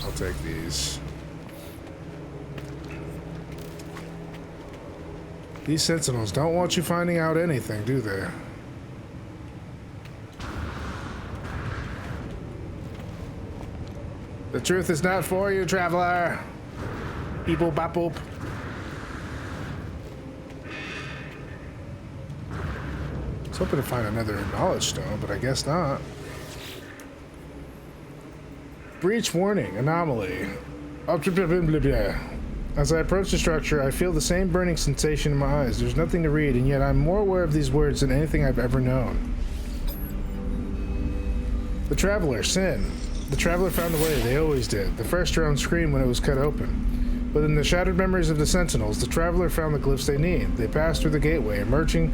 I'll take these. These sentinels don't want you finding out anything, do they? The truth is not for you, traveler. Beep boop bop boop. I was hoping to find another knowledge stone, but I guess not. Breach warning, anomaly. As I approach the structure, I feel the same burning sensation in my eyes. There's nothing to read, and yet I'm more aware of these words than anything I've ever known. The traveler, sin. The traveler found the way, they always did. The first drone screamed when it was cut open. But in the shattered memories of the sentinels, the traveler found the glyphs they need. They passed through the gateway, emerging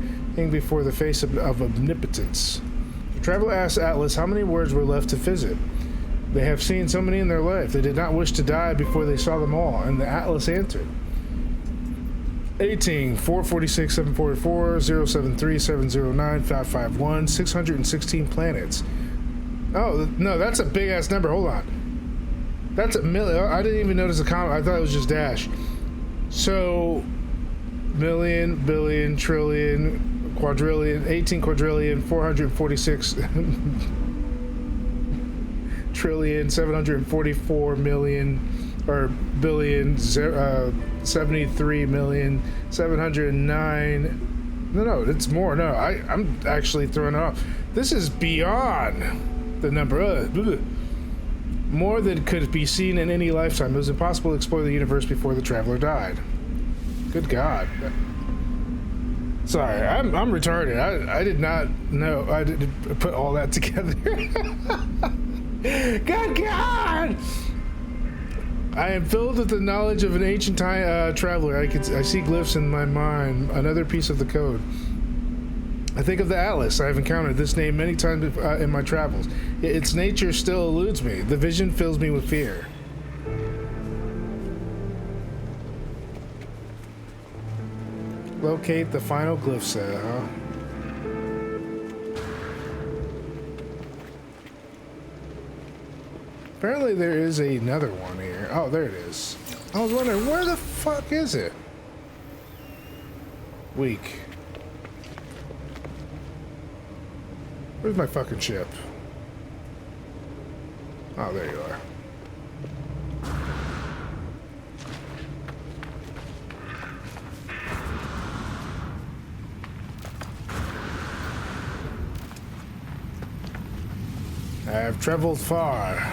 before the face of omnipotence. The traveler asked Atlas how many words were left to visit. They have seen so many in their life. They did not wish to die before they saw them all, and the Atlas answered. 18, 446, 744, 073, 709, 551, 616 planets. Oh, no, that's a big-ass number. Hold on. That's a million. I didn't even notice the comment. I thought it was just dash. So, million, billion, trillion, quadrillion, 18 quadrillion, 446 trillion, 744 million, or billion, 73 million, 709. No, it's more. No, I'm actually throwing it off. This is beyond the number. More than could be seen in any lifetime. It was impossible to explore the universe before the traveler died. Good God. Sorry, I'm retarded. I did not know. I didn't put all that together. Good God! I am filled with the knowledge of an ancient traveler. I see glyphs in my mind. Another piece of the code. I think of the Atlas. I have encountered this name many times in my travels. Yet its nature still eludes me. The vision fills me with fear. Locate the final glyph set, huh? Apparently there is another one here. Oh, there it is. I was wondering, where the fuck is it? Weak. Where's my fucking ship? Oh, there you are. I have traveled far.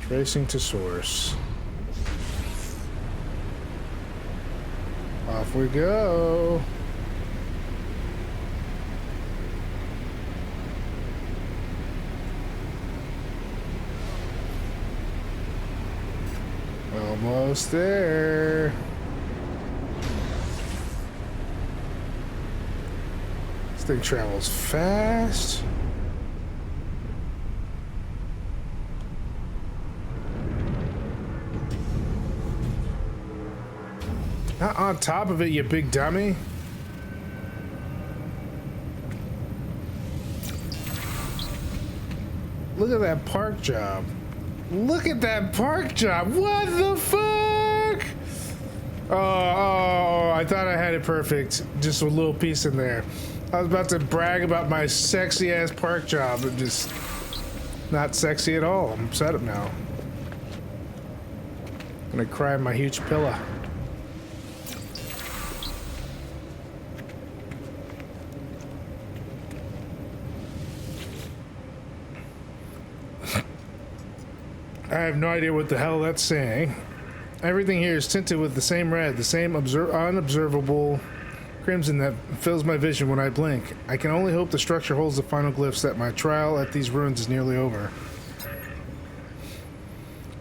Tracing to source. Off we go. Almost there. This thing travels fast. Not on top of it, you big dummy. Look at that park job. Look at that park job. What the fuck? Oh, I thought I had it perfect. Just a little piece in there. I was about to brag about my sexy ass park job, and just not sexy at all. I'm upset now. I'm gonna cry in my huge pillow. I have no idea what the hell that's saying. Everything here is tinted with the same red, the same unobservable crimson that fills my vision when I blink. I can only hope the structure holds the final glyphs that my trial at these ruins is nearly over.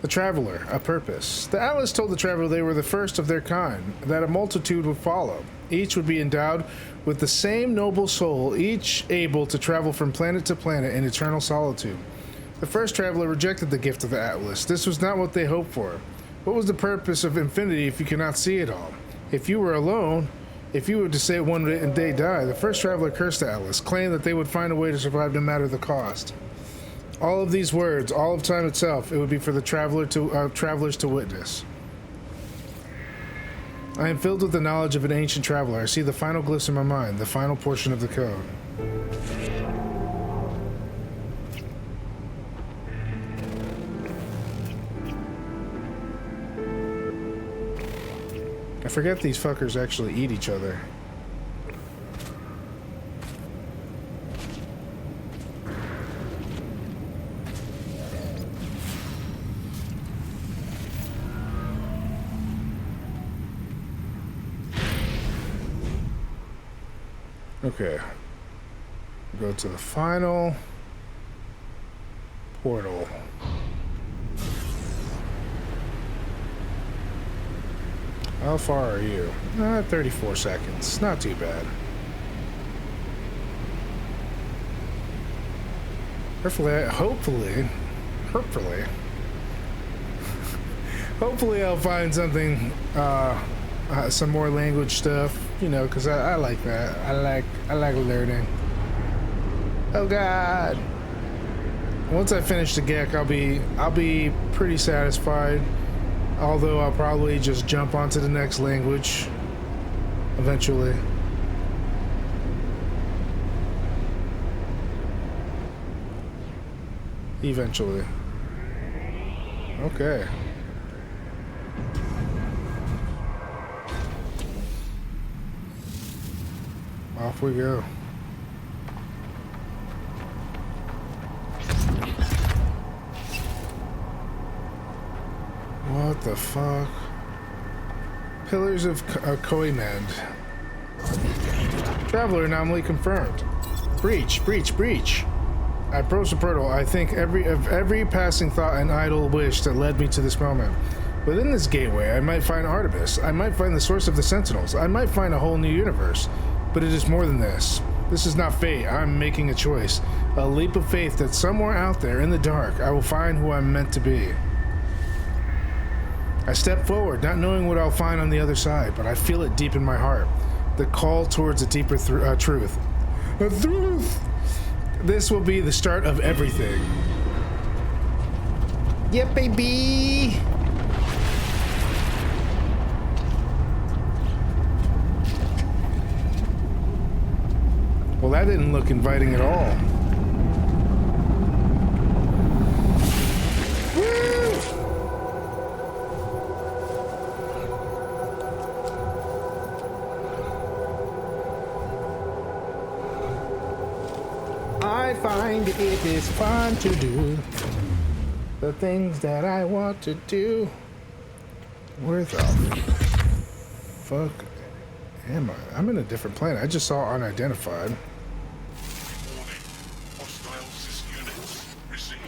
The Traveler, a purpose. The Atlas told the Traveler they were the first of their kind, that a multitude would follow. Each would be endowed with the same noble soul, each able to travel from planet to planet in eternal solitude. The first Traveler rejected the gift of the Atlas. This was not what they hoped for. What was the purpose of infinity if you cannot see it all? If you were alone, if you were to say one day die, the first Traveler cursed the Atlas, claimed that they would find a way to survive no matter the cost. All of these words, all of time itself, it would be for the travelers to witness. I am filled with the knowledge of an ancient traveler. I see the final glyphs in my mind, the final portion of the code. I forget these fuckers actually eat each other. Okay. Go to the final portal. How far are you? 34 seconds. Not too bad. Hopefully, I'll find something, some more language stuff, you know, because I like that. I like learning. Oh God! Once I finish the Gek, I'll be pretty satisfied. Although I'll probably just jump onto the next language eventually. Eventually. Okay. Off we go. What the fuck? Pillars of Koimend. Traveler anomaly confirmed. Breach. I approach the portal. I think of every passing thought and idle wish that led me to this moment. Within this gateway, I might find Artemis. I might find the source of the Sentinels. I might find a whole new universe. But it is more than this. This is not fate. I'm making a choice. A leap of faith that somewhere out there in the dark, I will find who I'm meant to be. I step forward, not knowing what I'll find on the other side, but I feel it deep in my heart. The call towards a deeper truth. The truth! This will be the start of everything. Yep, baby! Well, that didn't look inviting at all. Woo! I find it is fun to do the things that I want to do. Where the fuck am I? I'm in a different planet. I just saw unidentified. Warning. Hostile sys units received.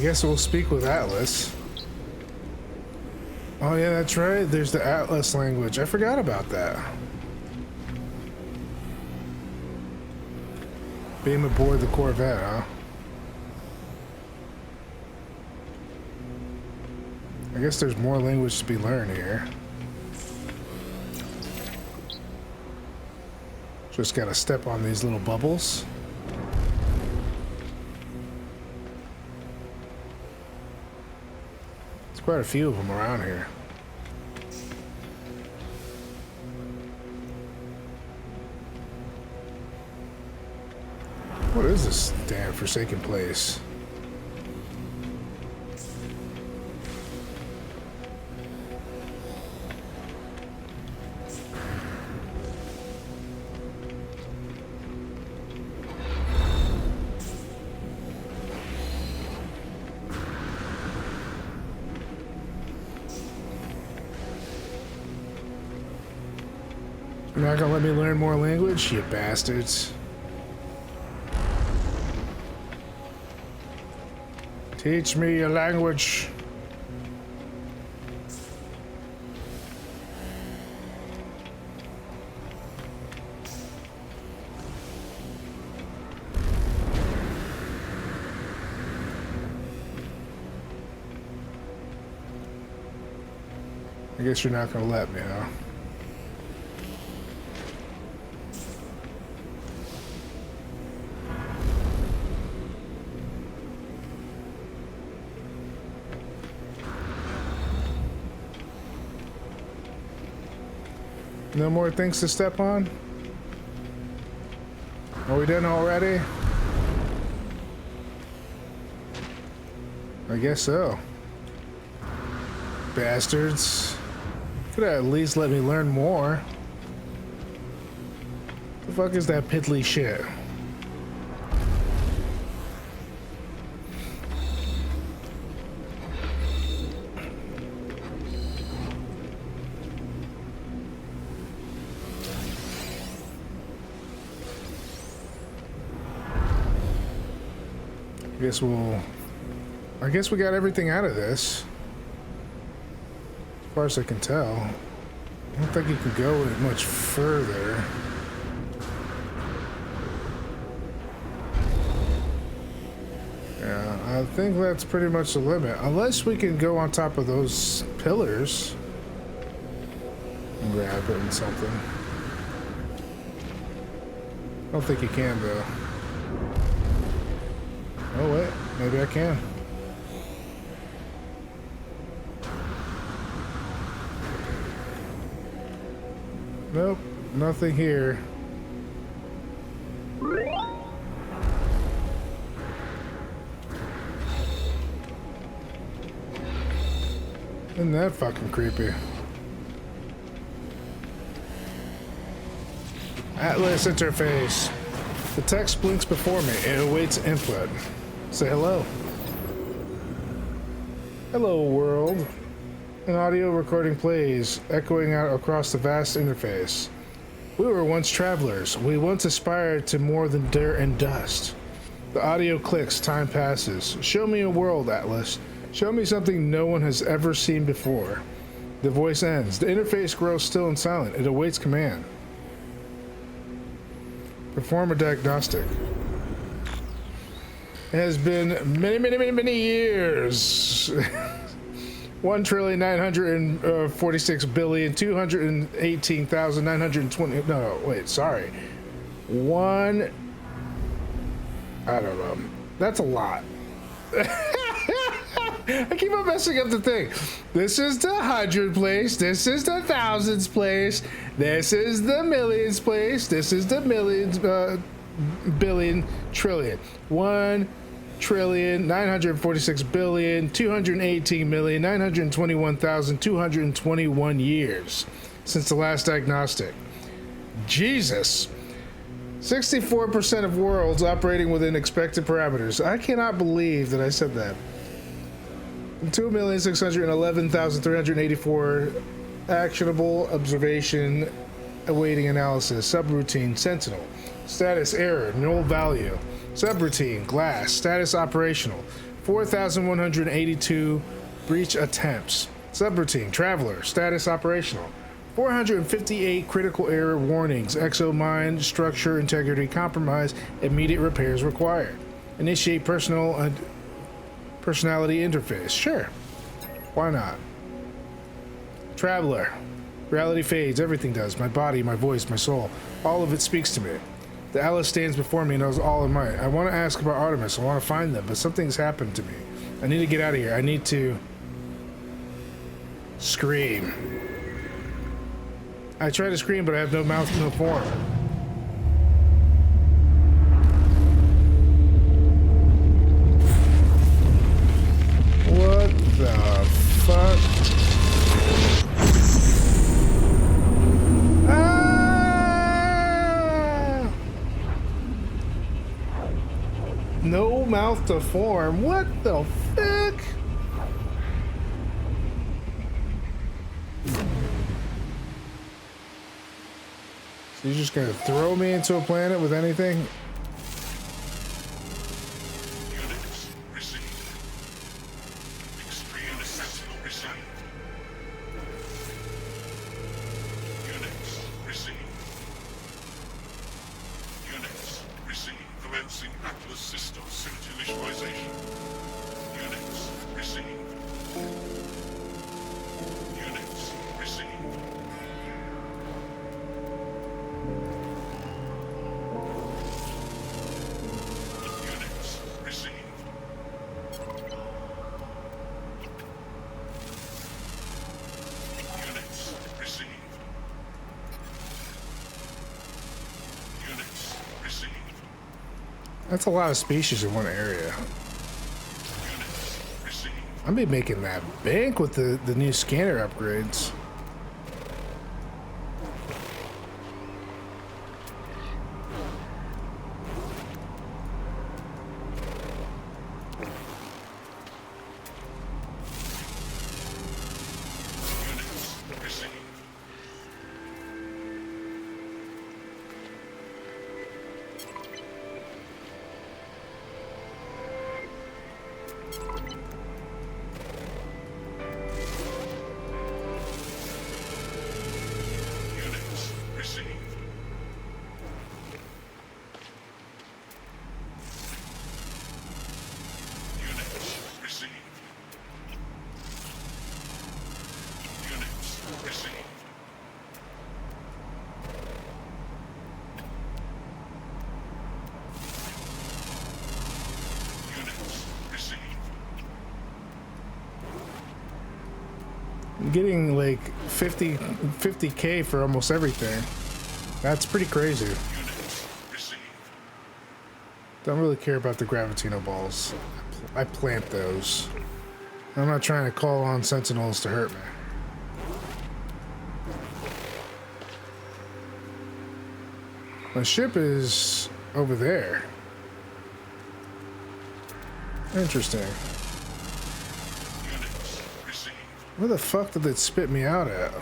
guess we'll speak with Atlas. Oh yeah, that's right. There's the Atlas language. I forgot about that. Beam aboard the Corvette, huh? I guess there's more language to be learned here. Just gotta step on these little bubbles. There's quite a few of them around here. What is this damn forsaken place? You're not gonna let me learn more language, you bastards. Teach me your language. I guess you're not gonna let me, huh? No more things to step on? Are we done already? I guess so. Bastards. Could at least let me learn more. The fuck is that piddly shit? I guess we got everything out of this. As far as I can tell. I don't think you can go much further. Yeah, I think that's pretty much the limit. Unless we can go on top of those pillars and grab it and something. I don't think you can though. Oh wait, maybe I can. Nope, nothing here. Isn't that fucking creepy? Atlas interface. The text blinks before me. It awaits input. Say hello. Hello, world. An audio recording plays, echoing out across the vast interface. We were once travelers. We once aspired to more than dirt and dust. The audio clicks, time passes. Show me a world, Atlas. Show me something no one has ever seen before. The voice ends. The interface grows still and silent. It awaits command. Perform a diagnostic. It has been many years. 1,946,218,920. No, wait, sorry. I don't know. That's a lot. I keep on messing up the thing. This is the 100 place. This is the thousands place. This is the millions place. This is the millions, billion, trillion. 1,946,218,921,221 years since the last diagnostic. Jesus. 64% of worlds operating within expected parameters. I cannot believe that I said that. 2,611,384 actionable observation awaiting analysis. Subroutine sentinel. Status error null value. Subroutine glass. Status operational. 4,182 breach attempts. Subroutine, Traveler, status operational. 458 critical error warnings. Exo mine structure integrity compromise. Immediate repairs required. Initiate personality interface. Sure. Why not? Traveler. Reality fades. Everything does. My body, my voice, my soul. All of it speaks to me. The Alice stands before me and knows all of mine. I want to ask about Artemis. I want to find them, but something's happened to me. I need to get out of here. I need to scream. I try to scream, but I have no mouth, no form. What the fuck? Ah! No mouth to form. What the fuck? So you're just gonna throw me into a planet with anything? Units received. Extreme sentinel received. Units received. Units received. Commencing Atlas system initialization. Units received. Units received. Units received. Units received. Units received. That's a lot of species in one area. Units received. I'm be making that bank with the new scanner upgrades. Units received. Units received. Units received. Units received. Units received. I'm getting like 50K for almost everything. That's pretty crazy. Units received. Don't really care about the Gravitino balls. I plant those. I'm not trying to call on Sentinels to hurt me. My ship is over there. Interesting. Units received. Where the fuck did it spit me out at?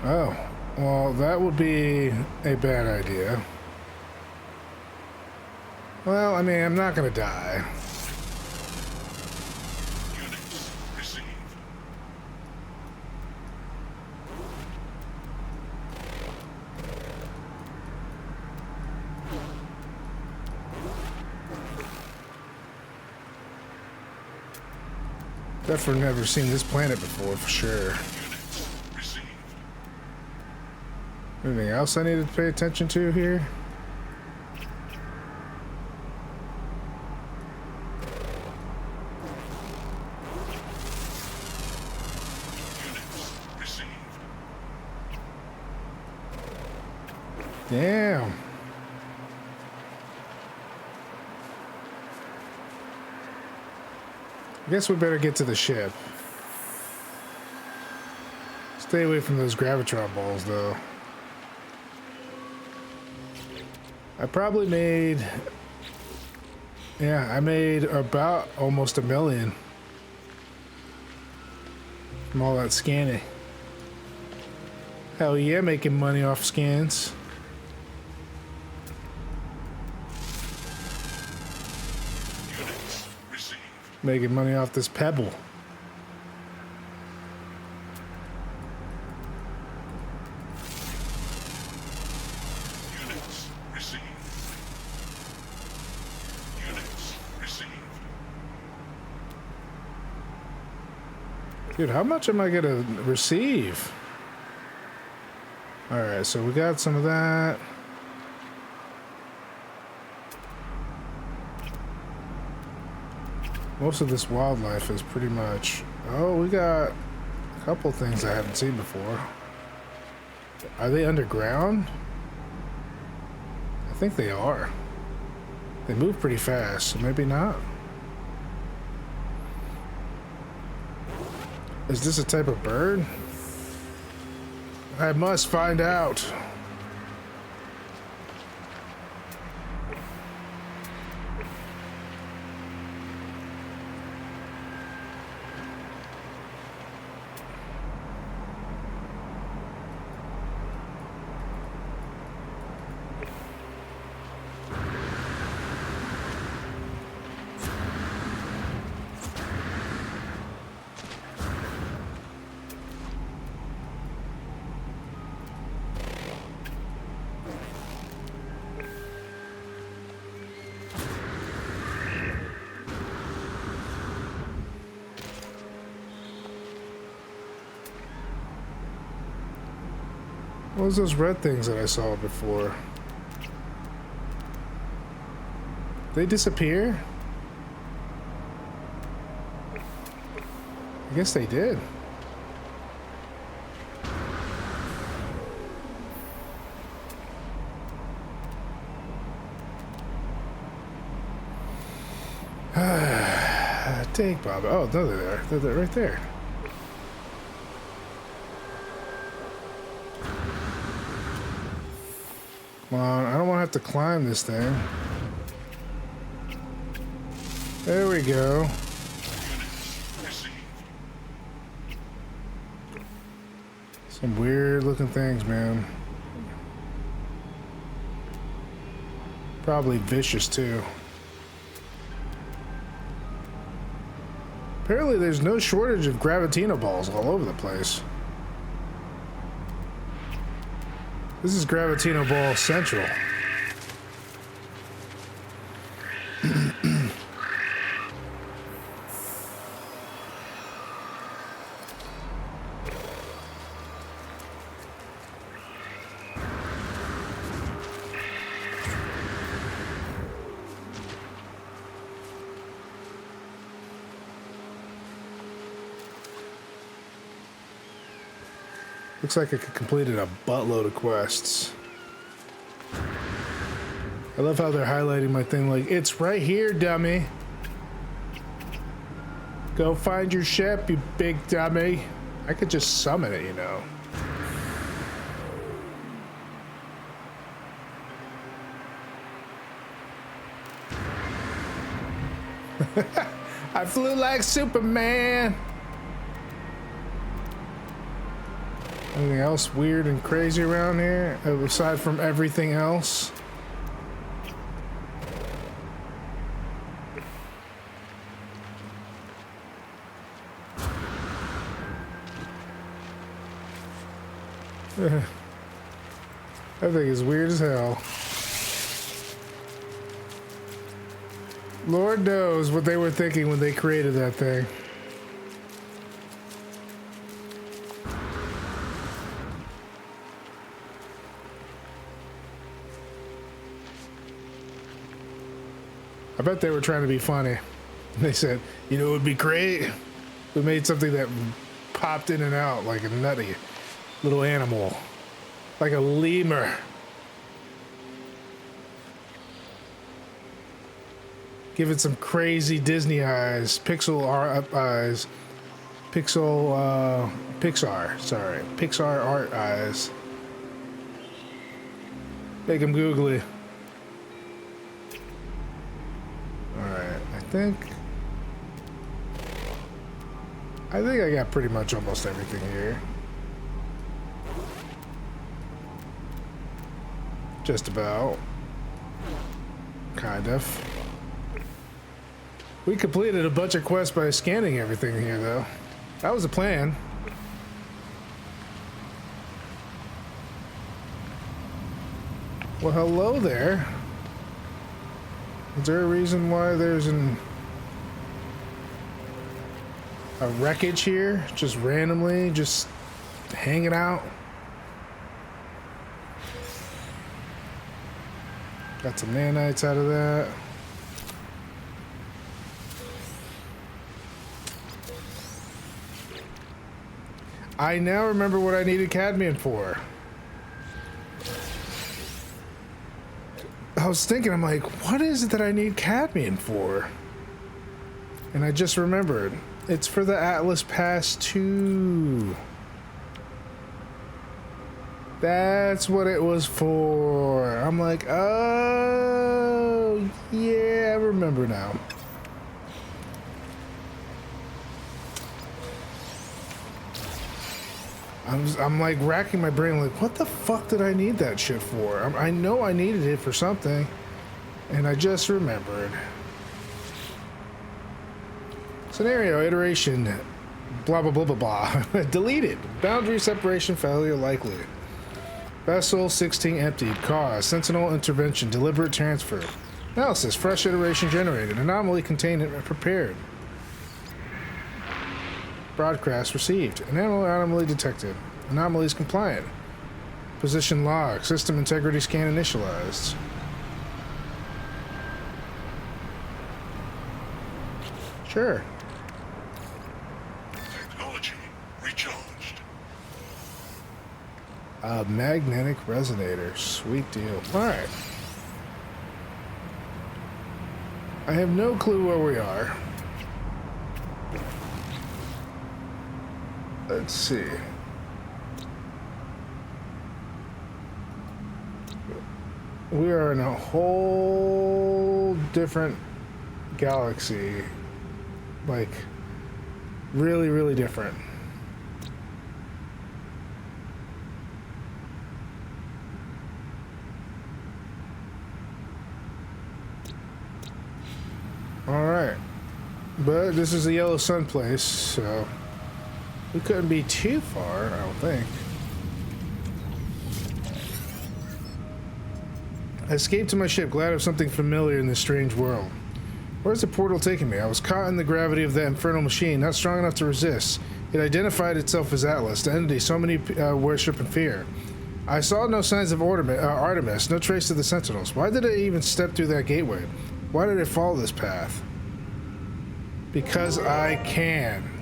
Oh, well, that would be a bad idea. Well, I mean, I'm not gonna die. Units received. Definitely never seen this planet before, for sure. Units received. Anything else I need to pay attention to here? Units received. Damn. I guess we better get to the ship. Stay away from those Gravitron balls, though. I probably made... Yeah, I made about almost $1 million. from all that scanning. Hell yeah, making money off scans. Units received. Making money off this pebble. Units received. Units received. Dude, how much am I gonna receive? Alright, so we got some of that. Most of this wildlife is pretty much... Oh, we got a couple things I haven't seen before. Are they underground? I think they are. They move pretty fast, so maybe not. Is this a type of bird? I must find out. What was those red things that I saw before? They disappear? I guess they did. Take Bob. Oh, no, they're there. They're right there. Come on, I don't want to have to climb this thing. There we go. Some weird looking things, man. Probably vicious too. Apparently there's no shortage of Gravitino balls all over the place. This is Gravitino Ball Central. Looks like I completed a buttload of quests. I love how they're highlighting my thing like, it's right here, dummy. Go find your ship, you big dummy. I could just summon it, you know. I flew like Superman. Anything else weird and crazy around here, aside from everything else? That thing is weird as hell. Lord knows what they were thinking when they created that thing. I bet they were trying to be funny. They said, you know, it would be great. We made something that popped in and out like a nutty little animal. Like a lemur. Give it some crazy Disney eyes. Pixar eyes. Pixar, sorry. Pixar art eyes. Make them googly. I think I got pretty much almost everything here. Just about. Kind of. We completed a bunch of quests by scanning everything here, though. That was the plan. Well, hello there. Is there a reason why there's a wreckage here? Just randomly, just hanging out? Got some nanites out of that. I now remember what I needed cadmium for. I was thinking, I'm like, what is it that I need cadmium for? And I just remembered. It's for the Atlas Pass 2. That's what it was for. I'm like, oh, yeah, I remember now. I'm like racking my brain like, what the fuck did I need that shit for? I know I needed it for something, and I just remembered. Scenario, iteration, blah, blah, blah, blah, blah. Deleted. Boundary separation failure likely. Vessel 16 emptied. Cause, sentinel intervention, deliberate transfer. Analysis, fresh iteration generated. Anomaly contained and prepared. Broadcast received. An anomaly detected. Anomalies compliant. Position log. System integrity scan initialized. Sure. Technology recharged. A magnetic resonator. Sweet deal. Alright. I have no clue where we are. Let's see. We are in a whole different galaxy. Like, really, really different. Alright. But this is the Yellow Sun place, so we couldn't be too far, I don't think. I escaped to my ship, glad of something familiar in this strange world. Where's the portal taking me? I was caught in the gravity of that infernal machine, not strong enough to resist. It identified itself as Atlas, the entity so many worship and fear. I saw no signs of Artemis, no trace of the Sentinels. Why did it even step through that gateway? Why did it follow this path? Because I can.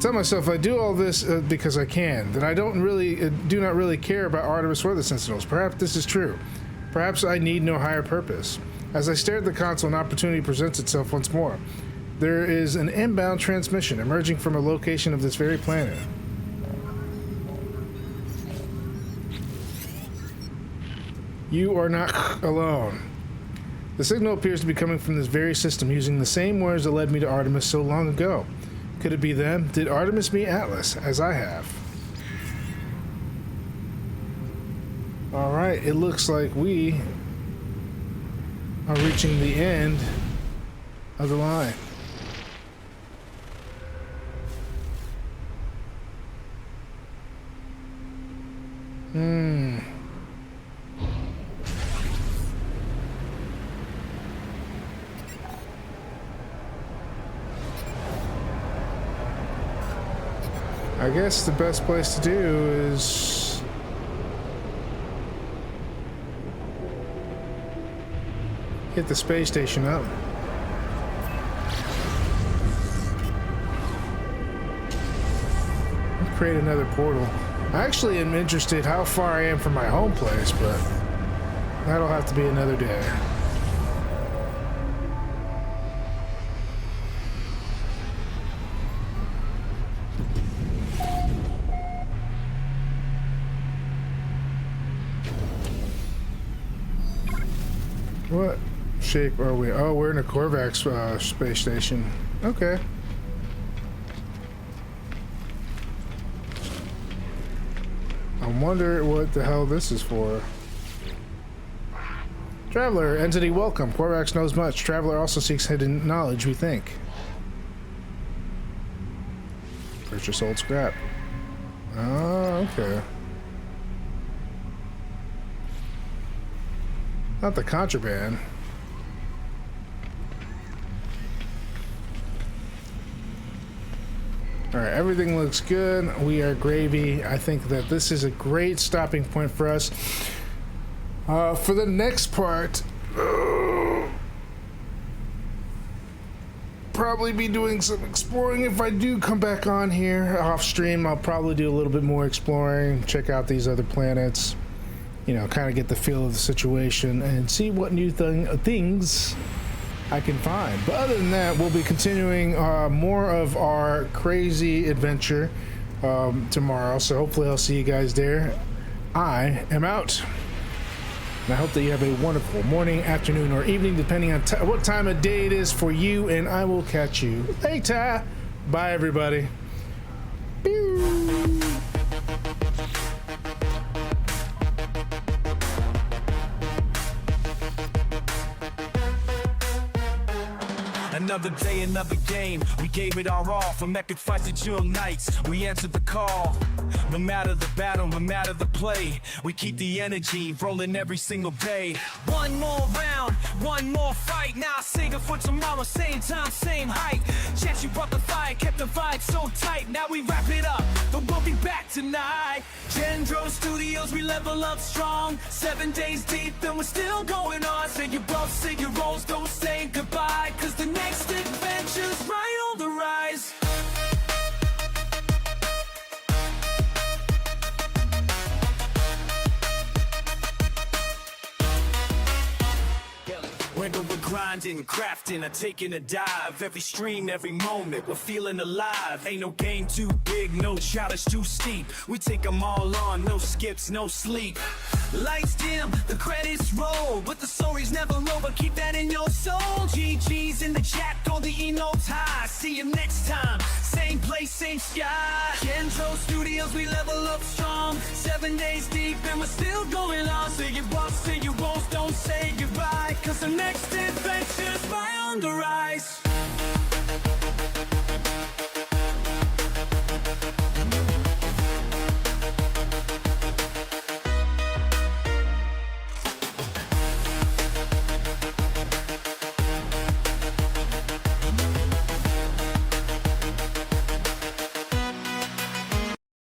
Tell myself I do all this because I can, that I do not really care about Artemis or the Sentinels. Perhaps this is true. Perhaps I need no higher purpose. As I stare at the console, an opportunity presents itself once more. There is an inbound transmission emerging from a location of this very planet. You are not alone. The signal appears to be coming from this very system, using the same words that led me to Artemis so long ago. Could it be them? Did Artemis meet Atlas, as I have? Alright, it looks like we are reaching the end of the line. I guess the best place to do is hit the space station up. Create another portal. I actually am interested how far I am from my home place, but that'll have to be another day. What shape are we? Oh, we're in a Korvax space station. Okay. wonder what the hell this is for. Traveler, entity welcome. Korvax knows much. Traveler also seeks hidden knowledge, we think. Purchase old scrap. Oh, okay. Not the contraband. Alright, everything looks good. We are gravy. I think that this is a great stopping point for us. For the next part, probably be doing some exploring. If I do come back on here off stream, I'll probably do a little bit more exploring, check out these other planets, you know, kind of get the feel of the situation and see what new things I can find. But other than that, we'll be continuing more of our crazy adventure tomorrow, so hopefully I'll see you guys there. I am out. And I hope that you have a wonderful morning, afternoon, or evening, depending on what time of day it is for you, and I will catch you later. Bye, everybody. Pew. Another day, another game. We gave it our all. From epic fights to chill nights, we answered the call. No matter the battle, no matter the play, we keep the energy rolling every single day. One more round, one more fight. Now I sing it for tomorrow, same time, same height. Chance you brought the fire, kept the vibe so tight. Now we wrap it up, but we'll be back tonight. Gen-Dro Studios, we level up strong. 7 days deep and we're still going on. Say your boss, say your roles, don't say goodbye, cause the next adventure's right on the rise. Whether we're grinding, crafting, or taking a dive, every stream, every moment, we're feeling alive. Ain't no game too big, no challenge too steep. We take them all on, no skips, no sleep. Lights dim, the credits roll, but the story's never over, keep that in your soul. GG's in the chat, throw the E-notes high. See you next time, same place, same sky. Gen-Dro Studios, we level up strong. 7 days deep and we're still going on. Say your boss,